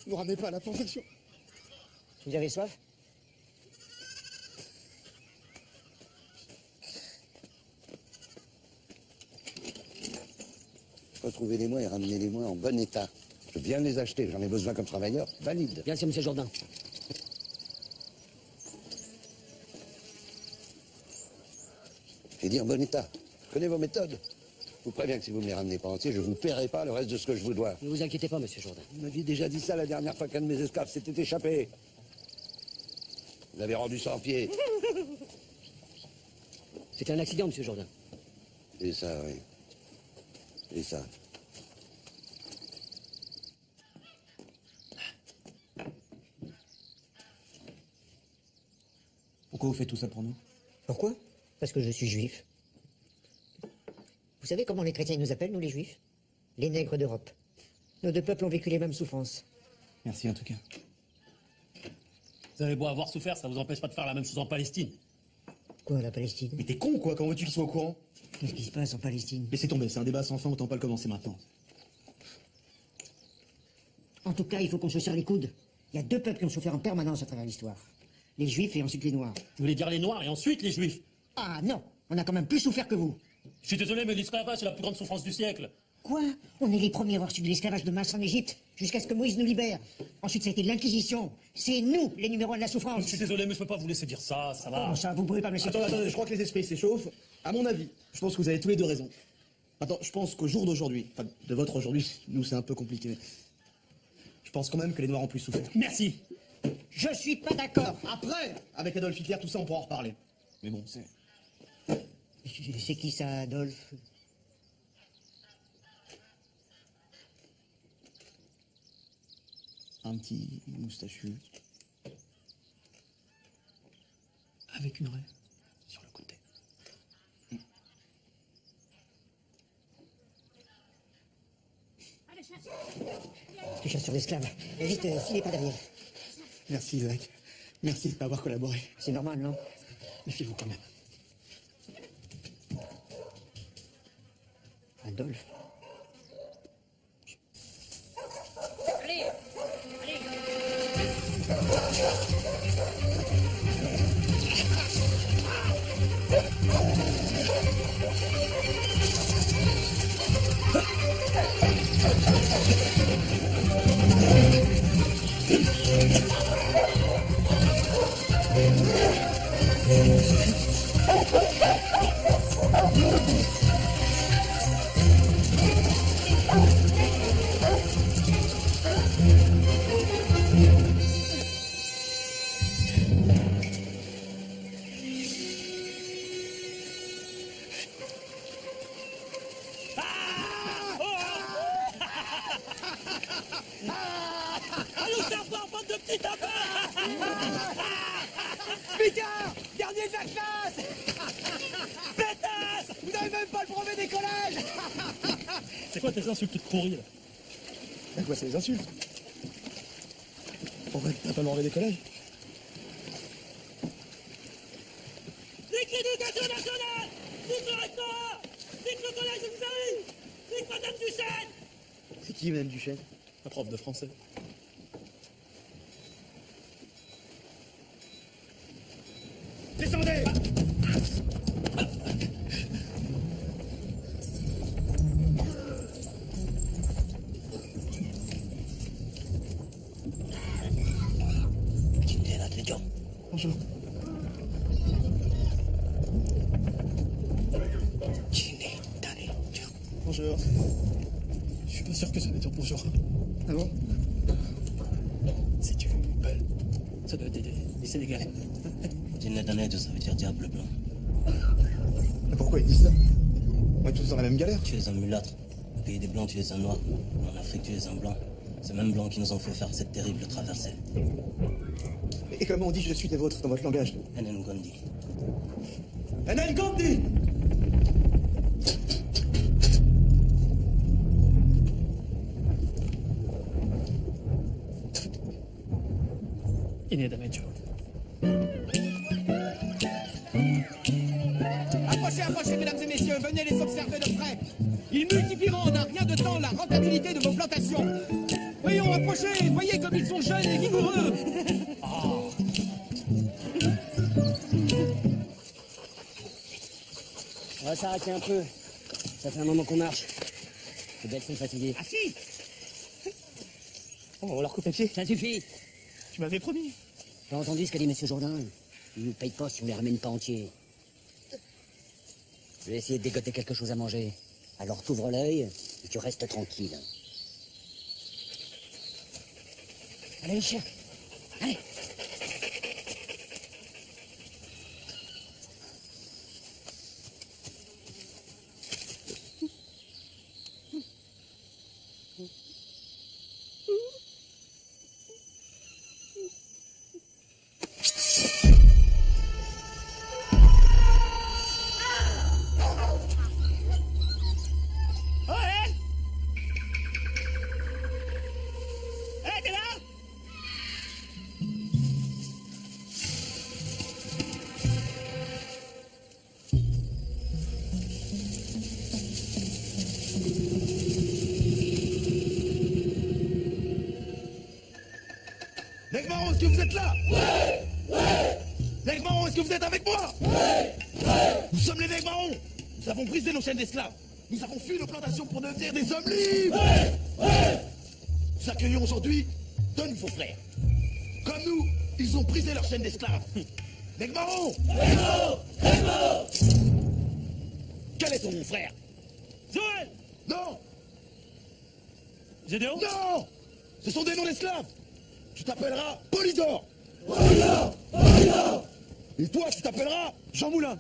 Ne nous ramenez pas à la plantation. Vous avez soif? Retrouvez-les-moi et ramenez-les-moi en bon état. Je viens de les acheter, j'en ai besoin comme travailleur. Valide. Bien sûr, monsieur Jourdain. J'ai dit en bon état. Je connais vos méthodes. Je vous préviens que si vous me les ramenez pas entiers, je vous paierai pas le reste de ce que je vous dois. Ne vous inquiétez pas, monsieur Jourdain. Vous m'aviez déjà dit ça la dernière fois qu'un de mes esclaves s'était échappé. Vous l'avez rendu sans pied. C'était un accident, monsieur Jourdain. Et ça, oui. Et ça. Pourquoi vous faites tout ça pour nous? Pourquoi? Parce que je suis juif. Vous savez comment les chrétiens nous appellent, nous les juifs? Les nègres d'Europe. Nos deux peuples ont vécu les mêmes souffrances. Merci en tout cas. Vous avez beau avoir souffert, ça vous empêche pas de faire la même chose en Palestine. Quoi, la Palestine? Mais t'es con, quoi, comment veux-tu qu'il soit au courant? Qu'est-ce qui se passe en Palestine? Laissez tomber, c'est un débat sans fin, autant pas le commencer maintenant. En tout cas, il faut qu'on se serre les coudes. Il y a deux peuples qui ont souffert en permanence à travers l'histoire. Les juifs et ensuite les noirs. Vous voulez dire les noirs et ensuite les juifs? Ah non, on a quand même plus souffert que vous. Je suis désolé, mais l'esclavage, c'est la plus grande souffrance du siècle. Quoi? On est les premiers à avoir subi l'esclavage de masse en Égypte, jusqu'à ce que Moïse nous libère. Ensuite, ça a été l'Inquisition. C'est nous, les numéros 1 de la souffrance. Je suis désolé, mais je peux pas vous laisser dire ça, ça va. Comment ça, vous pouvez pas me laisser... Attendez, je crois que les esprits s'échauffent. À mon avis, je pense que vous avez tous les deux raison. Attends, je pense qu'au jour d'aujourd'hui, enfin, de votre aujourd'hui, nous c'est un peu compliqué, mais je pense quand même que les Noirs ont plus souffert. Merci. Je suis pas d'accord. Après, avec Adolf Hitler, tout ça, on pourra en reparler. Mais bon, c'est... C'est qui ça, Adolphe? Un petit moustachu. Avec une raie. Sur le côté. Tu chasses sur l'esclave. Vite, filez pas derrière. Merci, Isaac. Merci de m'avoir collaboré. C'est normal, non? Méfiez-vous quand même. Adolphe. Allez, allez. Allô, serpent, bande de petits tapins! Smicard, dernier de la classe. Pétasse, vous n'avez même pas le brevet d'écolage. C'est quoi tes insultes pourries, là? Mais quoi, c'est des insultes? En vrai, t'as pas le brevet d'écolage? Nique l'éducation nationale! Nique le rectorat! Nique le collège de Paris! Nique Madame Duchesne! C'est qui, Madame Duchesne? La prof de français. Descendez. Bonjour. Bonjour. Je suis pas sûr que ça veut dire bonjour. Ah bon? C'est du bel. Ça doit être des Sénégalais. Dinadanejo, ça veut dire diable blanc. Mais pourquoi ils disent ça? On est tous dans la même galère. Tu es un mulâtre. Au pays des blancs, tu es un noir. En Afrique, tu es un blanc. Ces mêmes blancs qui nous ont fait faire cette terrible traversée. Et comment on dit je suis des vôtres dans votre langage? Ngondi. Ngondi! Inedamencho. Approchez, approchez, mesdames et messieurs, venez les observer de près. Ils multiplieront en un rien de temps la rentabilité de vos plantations. Voyons, approchez, voyez comme ils sont jeunes et vigoureux. On va s'arrêter un peu. Ça fait un moment qu'on marche. Les bêtes sont fatiguées. Ah si. On leur coupe les pieds. Ça suffit. Tu m'avais promis. T'as entendu ce qu'a dit Monsieur Jourdain? Ils nous payent pas si on les ramène pas entiers. Je vais essayer de dégoter quelque chose à manger. Alors t'ouvres l'œil et tu restes tranquille. Allez, les chiens. Allez. Negmaron, est-ce que vous êtes là? Ouais! Ouais! Negmaron, est-ce que vous êtes avec moi? Ouais! Ouais! Nous sommes les Negmarons. Nous avons brisé nos chaînes d'esclaves. Nous avons fui nos plantations pour devenir des hommes libres. Ouais! Ouais! Nous accueillons aujourd'hui deux nouveaux frères. Comme nous, ils ont brisé leur chaîne d'esclaves. Negmaron! Negmaron! Negmaron! Quel est ton frère? Joël! Non! Gédéon? Non! Ce sont des noms d'esclaves. Tu t'appelleras Polydore. Polydore! Polydore! Et toi, tu t'appelleras Jean Moulin.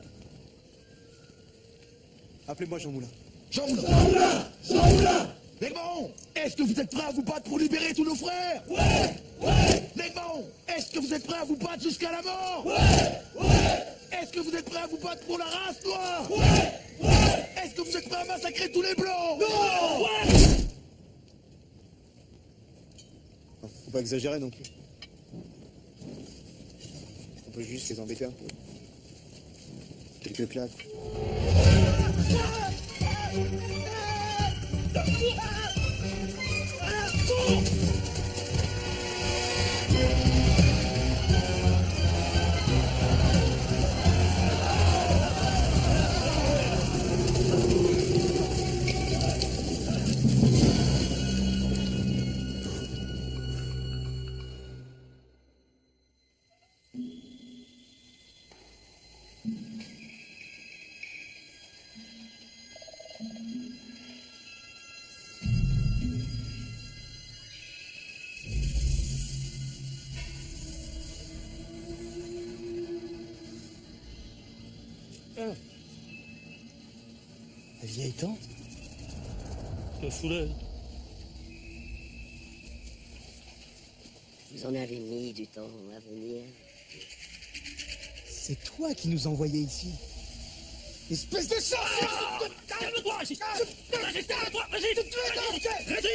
Appelez-moi Jean Moulin. Jean Moulin! Jean Moulin! Jean Moulin! Negmaron, est-ce que vous êtes prêts à vous battre pour libérer tous nos frères? Ouais! Ouais! Negmaron, est-ce que vous êtes prêts à vous battre jusqu'à la mort? Ouais! Ouais! Est-ce que vous êtes prêts à vous battre pour la race noire? Ouais! Ouais! Est-ce que vous êtes prêts à massacrer tous les blancs? Non! Ouais! Faut pas exagérer non plus. On peut juste les embêter un peu. Quelques claques. La vieille tante? Le Souley. Vous en avez mis du temps à venir. C'est toi qui nous envoyais ici. Espèce de sorcier! Calme-toi, Régis! Calme-toi, Régis! Régis!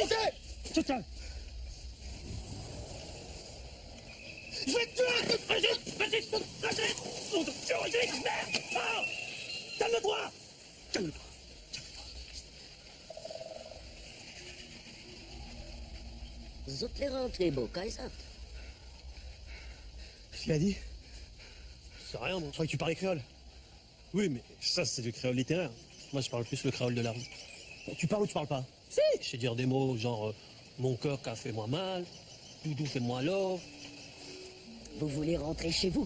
Je vais te tuer! Régis! On te tue, Régis! Merde! Oh! Calme-toi! Calme-toi! Zut les rentrées, beau Kaiser. Qu'est-ce qu'il a dit? C'est rien, moi. Je croyais que tu parlais créole. Oui, mais ça, c'est du créole littéraire. Moi, je parle plus le créole de la rue. Tu parles ou tu parles pas? Si! Je sais dire des mots genre mon cœur qu'a fait moi mal, Doudou fait moi love. Vous voulez rentrer chez vous?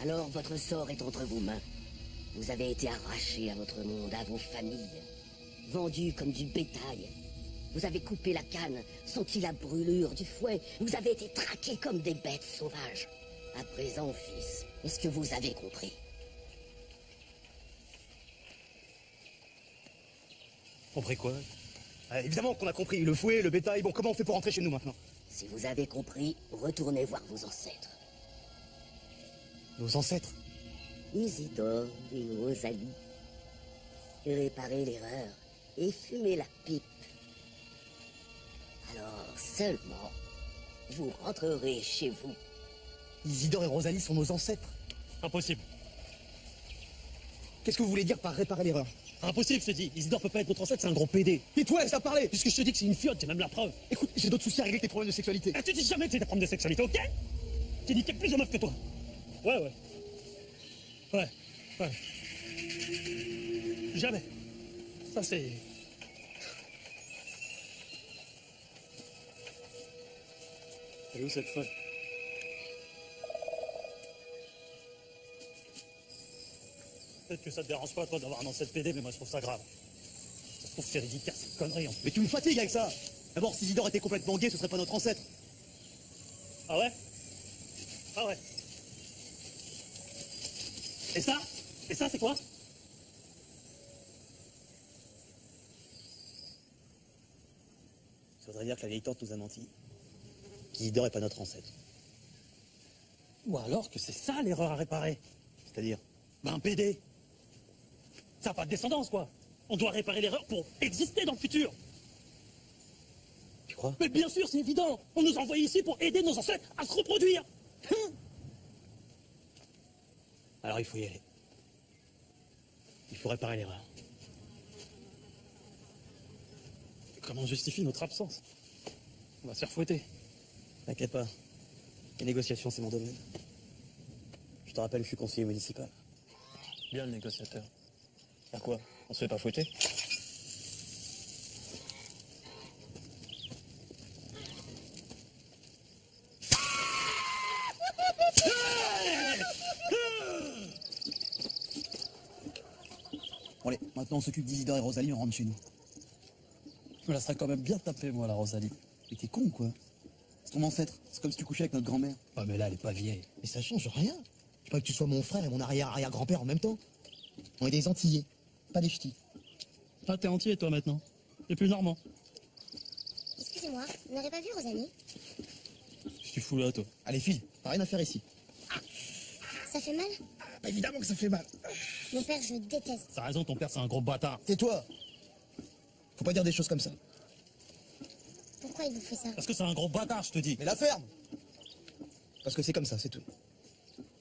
Alors votre sort est entre vos mains. Vous avez été arrachés à votre monde, à vos familles. Vendus comme du bétail. Vous avez coupé la canne, senti la brûlure du fouet. Vous avez été traqués comme des bêtes sauvages. À présent, fils, est-ce que vous avez compris? Compris quoi? Évidemment qu'on a compris. Le fouet, le bétail. Bon, comment on fait pour rentrer chez nous maintenant? Si vous avez compris, retournez voir vos ancêtres. Nos ancêtres? Isidore et Rosalie. Réparez l'erreur et fumez la pipe. Alors seulement, vous rentrerez chez vous. Isidore et Rosalie sont nos ancêtres. Impossible. Qu'est-ce que vous voulez dire par réparer l'erreur? Impossible, je te dis. Isidore peut pas être notre ancêtre, c'est un gros PD. Et toi, laisse-la parler! Puisque je te dis que c'est une fiotte, j'ai même la preuve. Écoute, j'ai d'autres soucis à régler que tes problèmes de sexualité. Ah, tu dis jamais que c'est des problèmes de sexualité, ok? J'ai dit qu'il y a plus de meufs que toi. Ouais. Jamais. Ça, c'est... Elle est où cette folle? Peut-être que ça te dérange pas, toi, d'avoir un ancêtre PD, mais moi, je trouve ça grave. Ça se trouve, c'est ridicule, c'est une connerie. En fait. Mais tu me fatigues avec ça! D'abord, si Isidore était complètement gay, ce serait pas notre ancêtre. Ah ouais? Et ça, c'est quoi? Ça voudrait dire que la vieille tante nous a menti. Qu'Isidore est pas notre ancêtre. Ou alors que c'est ça l'erreur à réparer. C'est-à-dire? Ben, un PD. Ça n'a pas de descendance, quoi. On doit réparer l'erreur pour exister dans le futur. Tu crois? Mais bien sûr, c'est évident. On nous a envoyés ici pour aider nos ancêtres à se reproduire. Alors il faut y aller. Il faut réparer l'erreur. Comment on justifie notre absence? On va se faire fouetter. T'inquiète pas. Les négociations, c'est mon domaine. Je te rappelle, je suis conseiller municipal. Bien le négociateur. À quoi? On se fait pas fouetter? Bon allez, maintenant on s'occupe d'Isidore et Rosalie, on rentre chez nous. Je me la serais quand même bien tapée, moi, la Rosalie. Mais t'es con, quoi. C'est ton ancêtre. C'est comme si tu couchais avec notre grand-mère. Ah, mais là, elle est pas vieille. Mais ça change rien. Je pas que tu sois mon frère et mon arrière-arrière-grand-père en même temps. On est des Antillais, pas des ch'tis. Ah, t'es entier, toi, maintenant. T'es plus normand. Excusez-moi, vous n'aurez pas vu Rosalie? Qu'est-ce que tu fous là, toi? Allez, file, t'as rien à faire ici. Ça fait mal? Bah, évidemment que ça fait mal. Mon père, je le déteste. T'as raison, ton père, c'est un gros bâtard. Tais-toi. Faut pas dire des choses comme ça. Pourquoi il vous fait ça? Parce que c'est un gros bâtard, je te dis. Mais la ferme. Parce que c'est comme ça, c'est tout.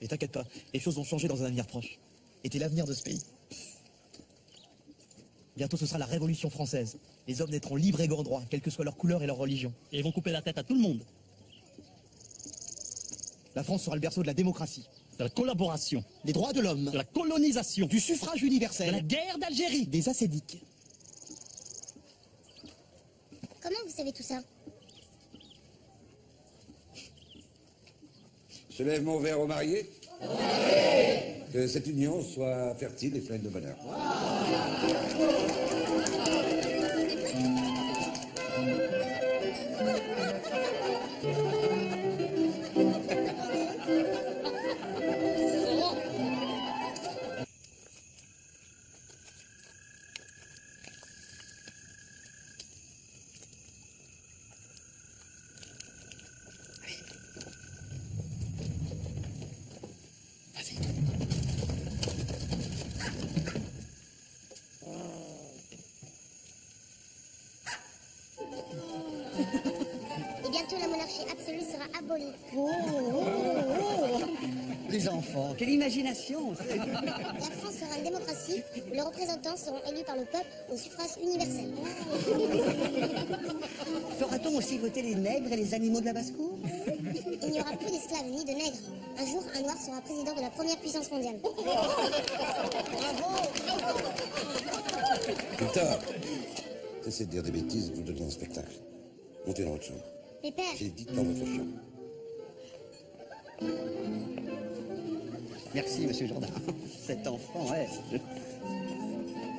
Et t'inquiète pas, les choses vont changer dans un avenir proche. Et t'es l'avenir de ce pays. Bientôt, ce sera la Révolution française. Les hommes naîtront libres et égaux en droit, quelle que soit leur couleur et leur religion. Et ils vont couper la tête à tout le monde. La France sera le berceau de la démocratie. De la collaboration. Des droits de l'homme. De la colonisation. Du suffrage universel. De la guerre d'Algérie. Des ascédiques. Comment vous savez tout ça? Je lève mon verre aux mariés. Que cette union soit fertile et pleine de bonheur. Et bientôt, la monarchie absolue sera abolie. Les enfants, quelle imagination! La France sera une démocratie où les représentants seront élus par le peuple au suffrage universel. Fera-t-on aussi voter les nègres et les animaux de la basse-cour? Il n'y aura plus d'esclaves ni de nègres. Un jour, un noir sera président de la première puissance mondiale. Putain, cessez de dire des bêtises et de vous donner un spectacle. Montez dans votre chambre. Mais père... J'ai dit dans votre chambre. Merci, monsieur Jourdain. Cet enfant, ouais.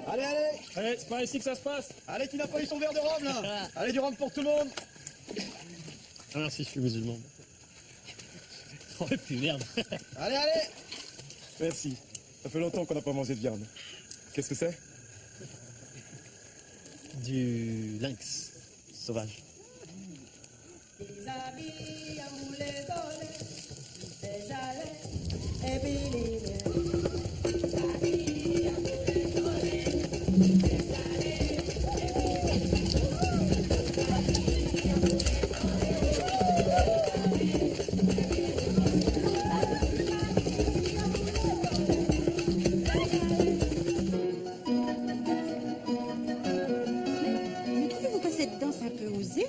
Allez, allez! Allez, c'est pas ici que ça se passe. Allez, qui n'a pas eu son verre de rhum, là? Allez, du rhum pour tout le monde! Ah merci, je suis musulman. Oh, et puis merde. Allez, allez! Merci. Ça fait longtemps qu'on n'a pas mangé de viande. Qu'est-ce que c'est? Du lynx sauvage.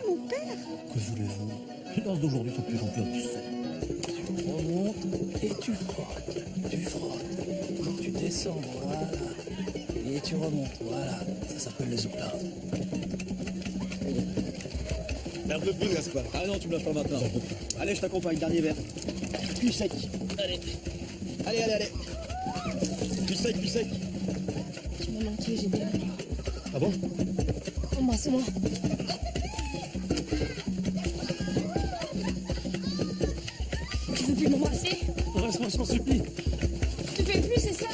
Mon père. Que voulez-vous? Les danses d'aujourd'hui sont de plus en plus obscènes. Tu remontes et tu frottes. Tu frottes. Tu descends, voilà. Et tu remontes, voilà. Ça s'appelle le zoukla. Verre de plus, Gaspard. Ah non, tu me lâches pas maintenant. Allez, je t'accompagne, dernier verre. Plus sec. Allez. Allez, allez, allez. Plus sec, plus sec. Tu m'as manqué, j'ai bien. Ah bon? Embrasse-moi. Tu veux plus m'embrasser? Embrasse-moi, je t'en supplie. Tu fais plus, c'est ça?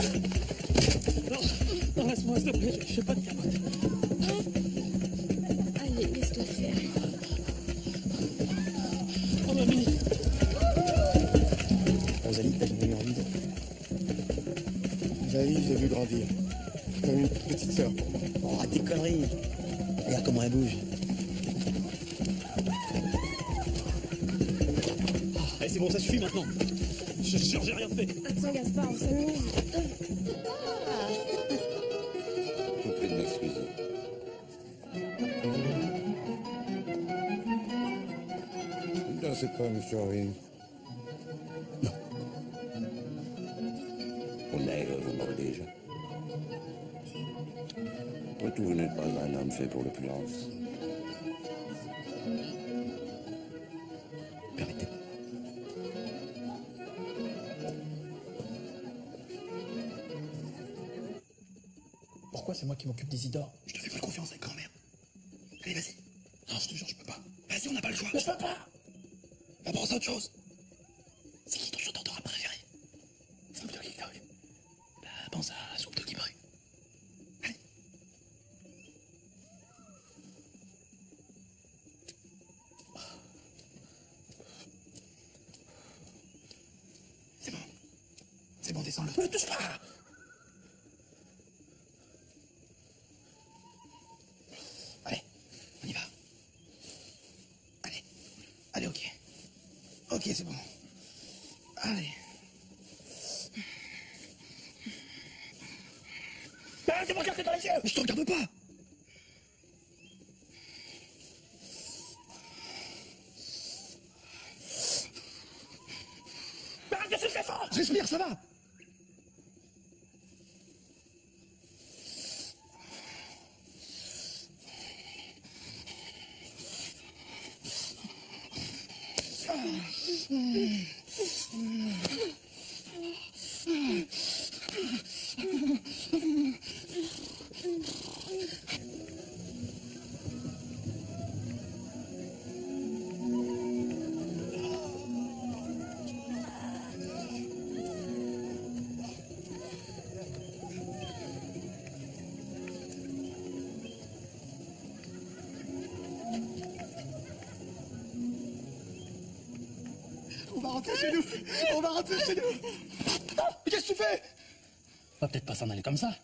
Non, laisse-moi, s'il te plaît, je fais pas de capote. Allez, laisse-toi faire. Oh, mamie. Rosalie, t'as une meilleure vie. Zali, je l'ai vu grandir. Comme une petite sœur. Oh, tes conneries. Regarde comment elle bouge. Allez, c'est bon, ça suffit maintenant. Je jure, j'ai rien fait. Attends, Gaspard, on s'amuse. Je vous prie de m'excuser. Vous ne dansez pas, monsieur Henry. Non. Au nègre, vous m'aurez déjà. Après tout, vous n'êtes pas un homme fait pour l'opulence. Permettez. Pourquoi c'est moi qui m'occupe d'Isidore? Je te fais plus confiance avec grand-mère. Allez, vas-y. Non, je te jure, je peux pas. Vas-y, on n'a pas le choix. Mais je peux pas. Va penser à autre chose. C'est qui ton chanteur de rap préféré? Snoop Dogg. Bah, pense à Snoop Doggy Boy. Allez. C'est bon. C'est bon, descends-le. Ne touche pas. Allez, on y va. Allez. Allez, ok. Ok, c'est bon. Allez. Arrête de me regarder dans les yeux! Je te regarde pas! Arrête de souffler fort! Respire, ça va! On va rentrer chez nous! On va rentrer chez nous! Mais qu'est-ce que tu fais? On va peut-être pas s'en aller comme ça.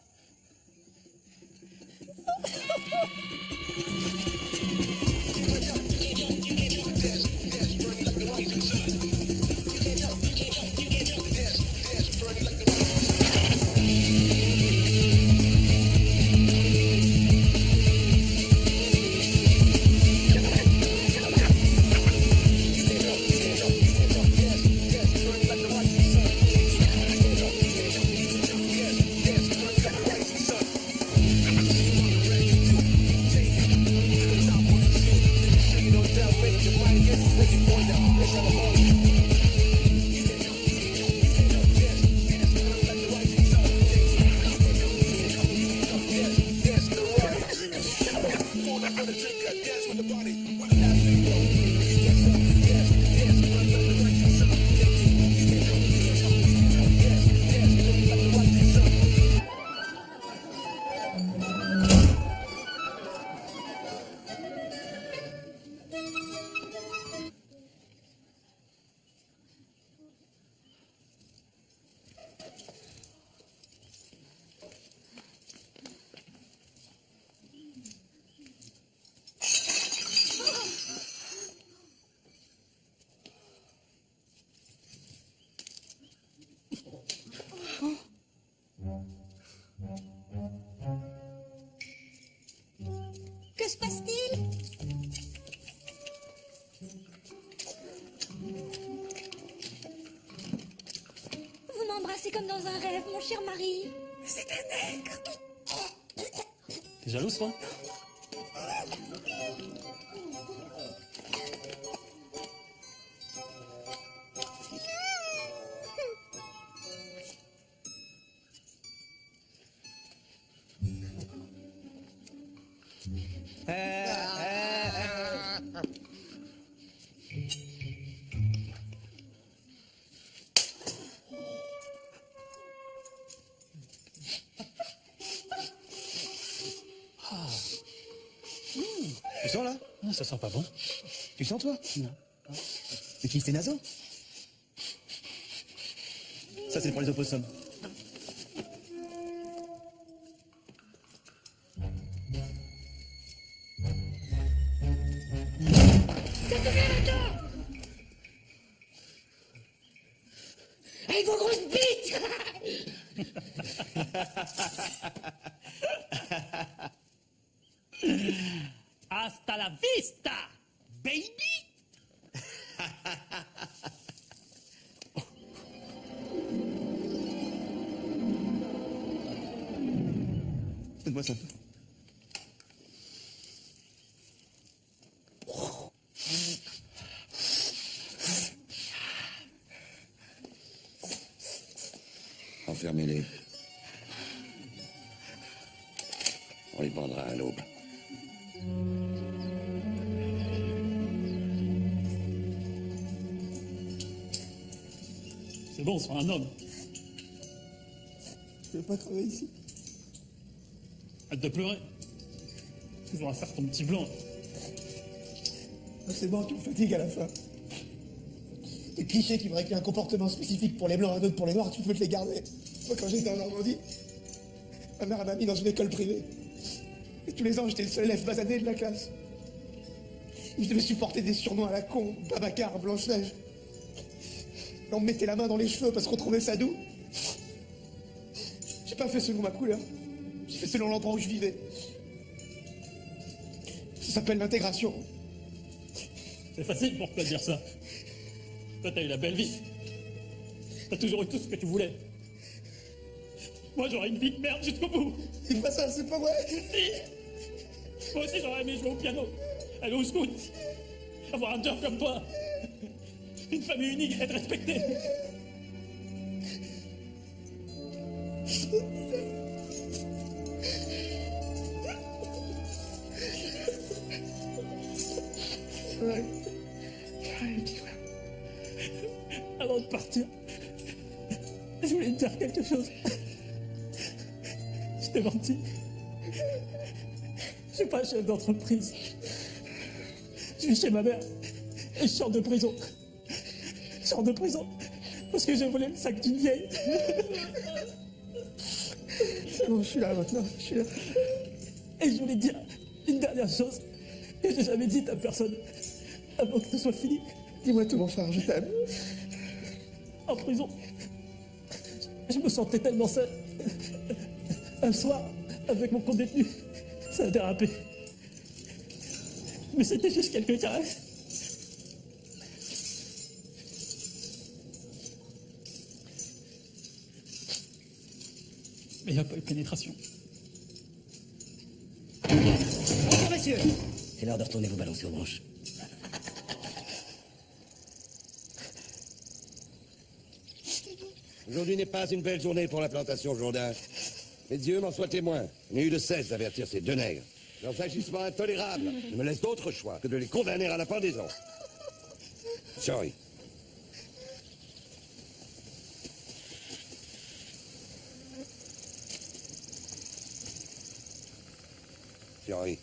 Que se passe-t-il? Vous m'embrassez comme dans un rêve, mon cher mari. C'est un nègre. T'es jalouse, toi? Tu sens là? Ah, ça sent pas bon. Tu sens toi? Non. C'est qui? C'est Nazo? Ça c'est pour les opossums. Avec vos grosses bites. Hasta la vista, baby! Donne-moi ça. Enfermez-les. On les pendra à l'aube. C'est bon, sois un homme. Je veux pas travailler ici. Arrête de pleurer. Toujours à faire ton petit blanc. C'est bon, tu me fatigues à la fin. Les clichés qui voudraient qu'il y ait un comportement spécifique pour les blancs et un autre pour les noirs, tu peux te les garder. Moi, quand j'étais en Normandie, ma mère m'a mis dans une école privée. Et tous les ans, j'étais le seul élève basané de la classe. Et je devais supporter des surnoms à la con, Babacar, Blanche-Neige. Et on me mettait la main dans les cheveux parce qu'on trouvait ça doux. J'ai pas fait selon ma couleur. J'ai fait selon l'endroit où je vivais. Ça s'appelle l'intégration. C'est facile pour toi de dire ça. Toi, t'as eu la belle vie. T'as toujours eu tout ce que tu voulais. Moi, j'aurais une vie de merde jusqu'au bout. Dis pas ça, c'est pas vrai. Si. Moi aussi, j'aurais aimé jouer au piano, aller au scout, avoir un job comme toi. Une famille unique, être respectée. Ouais. Avant de partir, je voulais te dire quelque chose. Je t'ai menti. Je suis pas chef d'entreprise. Je vis chez ma mère et je sors de prison. Je sors de prison parce que j'ai volé le sac d'une vieille. C'est bon, je suis là maintenant, je suis là. Et je voulais te dire une dernière chose que j'ai jamais dite à personne avant que ce soit fini. Dis-moi tout, mon frère, je t'aime. En prison, je me sentais tellement seul. Un soir, avec mon co-détenu, ça a dérapé. Mais c'était juste quelques caresses. Mais il n'y a pas eu de pénétration. Bonjour, messieurs. C'est l'heure de retourner vous balancer aux branches. Aujourd'hui n'est pas une belle journée pour la plantation Jourdain. Mais Dieu m'en soit témoin. Il n'y a eu de cesse d'avertir ces deux nègres. Leurs agissements intolérables ne me laissent d'autre choix que de les condamner à la pendaison. Sorry. Fiori.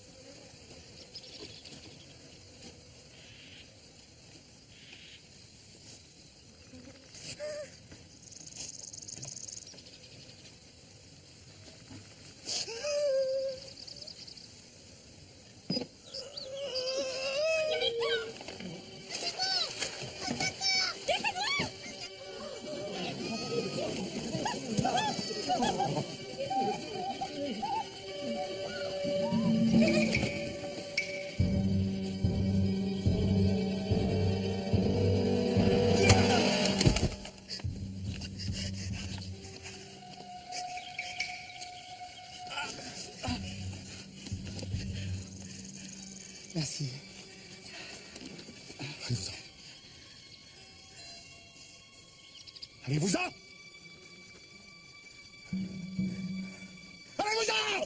Merci. Allez-vous-en. Allez-vous-en. Allez-vous-en.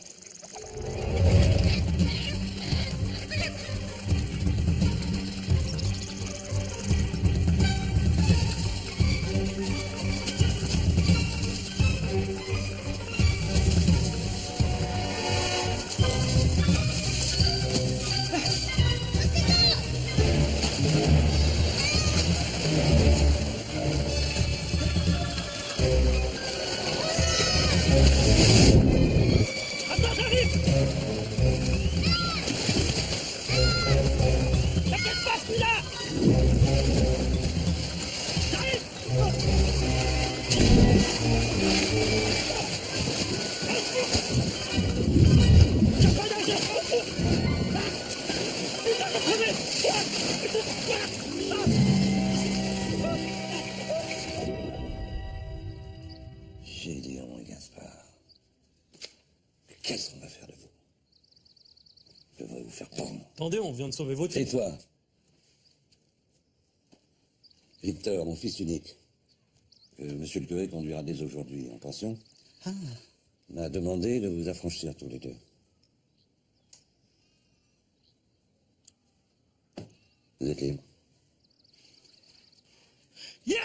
Attends, j'arrive. T'inquiète pas, je suis là. J'arrive. Gédéon et Gaspard. Qu'est-ce qu'on va faire de vous? Je vais vous faire pendre. Attendez, on vient de sauver votre Et toi? Victor, mon fils unique, que monsieur le curé conduira dès aujourd'hui en pension, m'a demandé de vous affranchir tous les deux. Vous êtes libres. Yeah.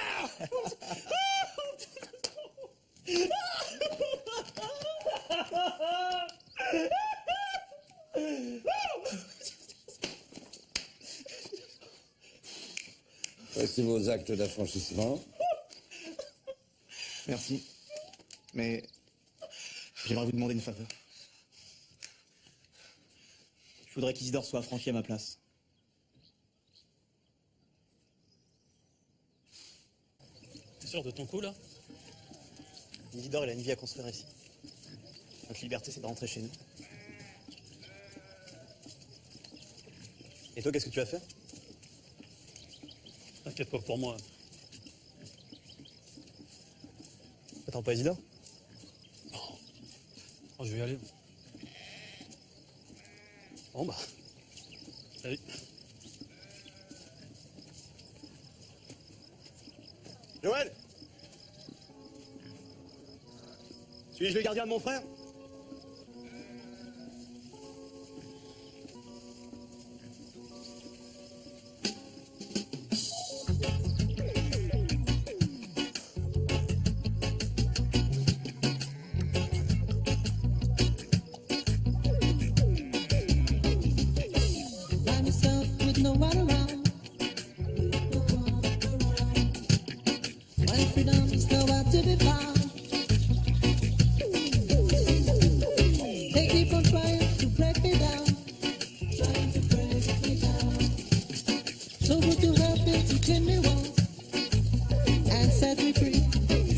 Voici vos actes d'affranchissement. Merci. Mais j'aimerais vous demander une faveur. Je voudrais qu'Isidore soit affranchi à ma place. T'es sûr de ton coup, là? Isidore, il a une vie à construire ici. Notre liberté, c'est de rentrer chez nous. Et toi, qu'est-ce que tu vas faire? T'inquiète pas pour moi. Attends pas Isidore? Oh, je vais y aller. Bon bah. Salut. Joël! Suis-je le gardien de mon frère? Find yourself with no one around. My freedom is nowhere to be found. They keep on trying to break me down, trying to break me down. So good to help me to clean me once and set me free.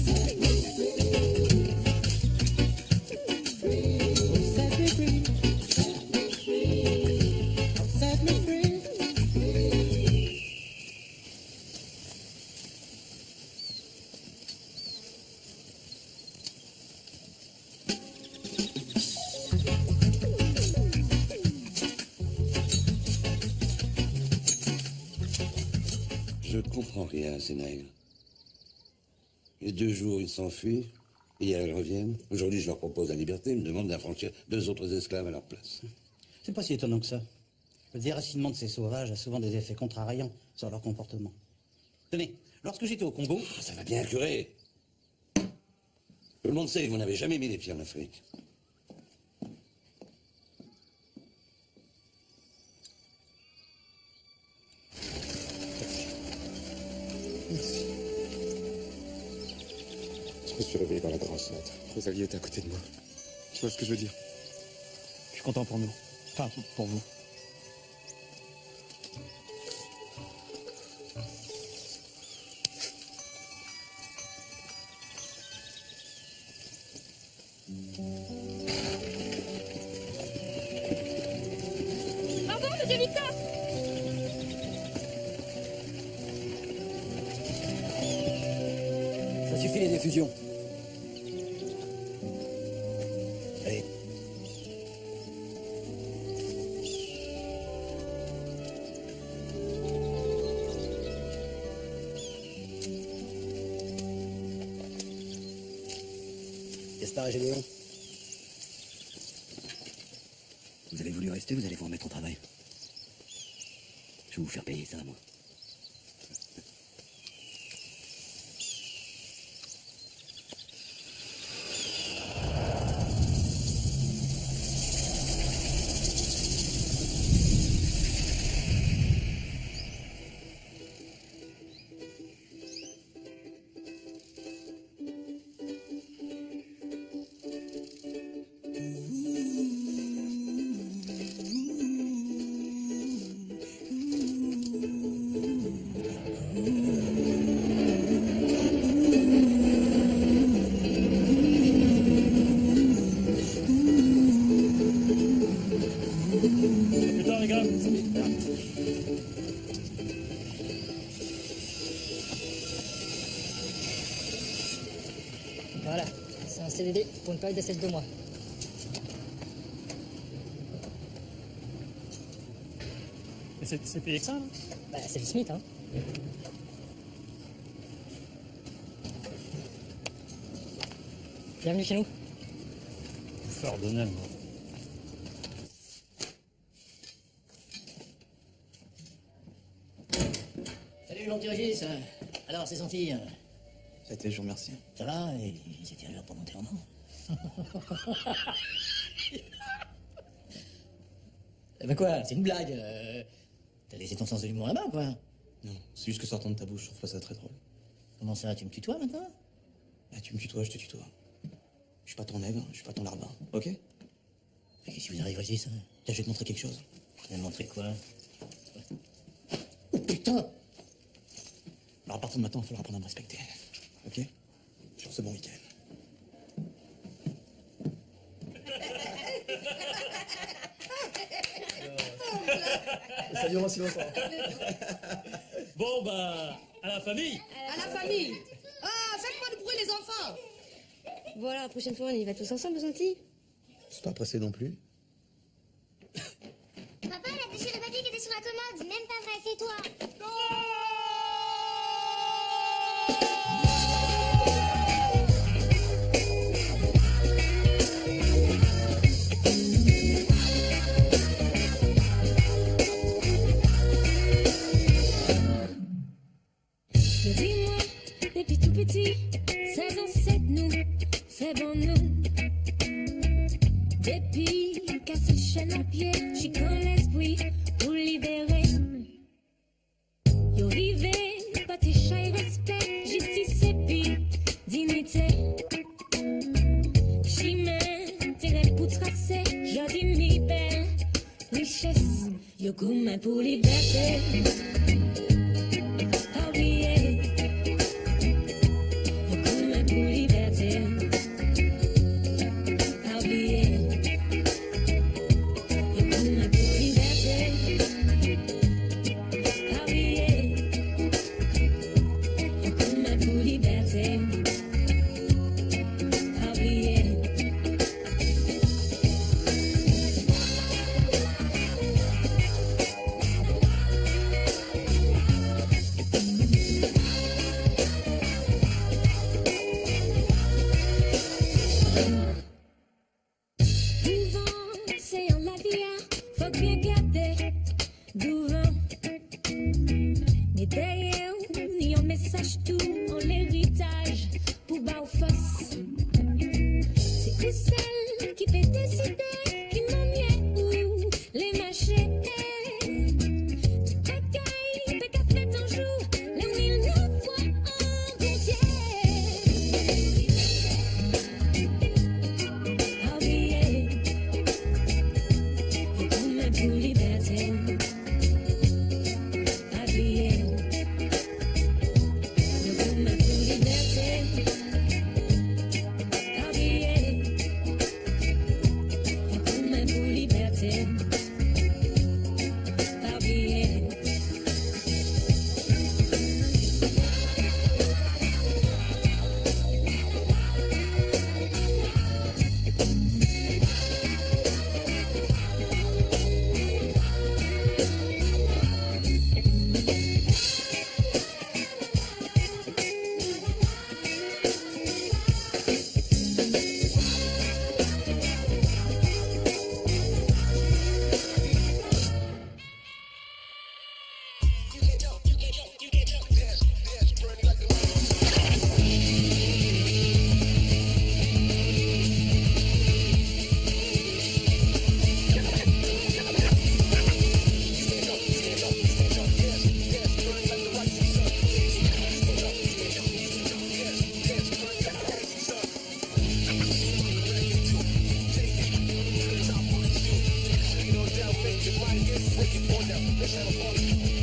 Set me free. Set me free. Set me free. Je comprends rien à ces nègres. Les 2 jours, ils s'enfuient, et hier, ils reviennent. Aujourd'hui, je leur propose la liberté, ils me demandent d'affranchir 2 autres esclaves à leur place. C'est pas si étonnant que ça. Le déracinement de ces sauvages a souvent des effets contrariants sur leur comportement. Tenez, lorsque j'étais au Congo... Ça va bien, curé. Tout le monde sait que vous n'avez jamais mis les pieds en Afrique. Merci. Je me suis réveillé dans la grande note. Rosalie était à côté de moi. Tu vois ce que je veux dire? Je suis content pour nous. Enfin, pour vous. Au revoir, monsieur Victor. Ça suffit les effusions. Allez. Gaspard et Gédéon. Vous avez voulu rester, vous allez vous remettre au travail. Je vais vous faire payer ça, moi. Plus tard, les gars. Voilà, c'est un CDD pour une période d'essai de 2 mois. Mais c'est payé que ça, là? Bah, c'est le SMIC, hein. Bienvenue chez nous. Faire donner, moi. Salut, l'anti-régis. Alors, c'est son fille. Ça a été, je vous remercie. Ça va? Et ils étaient à l'heure pour l'enterrement. Bah quoi? C'est une blague. T'as laissé ton sens de l'humour là-bas, quoi. Non, c'est juste que sortant de ta bouche, je trouve pas ça très drôle. Comment ça? Tu me tutoies maintenant? Bah, tu me tutoies, je te tutoie. Je suis pas ton nègre, je suis pas ton larbin, ok? Mais qu'est-ce qui vous arrive, Régis? Tiens, je vais te montrer quelque chose. Tu vas me montrer quoi? Oh putain! Alors, à partir de maintenant, il faudra apprendre à me respecter. Ok? Sur ce bon week-end. Ça dure aussi longtemps. Bon, bah, à la famille. À la famille. Ah, faites-moi de bruit, les enfants. Voilà, la prochaine fois, on y va tous ensemble, aux Antilles. C'est pas pressé non plus. Papa, elle a déchiré le papier qui était sur la commode. Même pas vrai, c'est toi. Dis-moi, depuis tout petit, 16 ans, c'est nous, c'est bon nous. Depuis casse les chaînes en pied, j'y connais l'esprit pour libérer. Yo rivé, pas tes chats et respect, justice et puis dignité. J'y mets intérêt pour tracer, je dis mi belle richesse. Yo goût pour liberté. Let's take it on now. Let's have a party.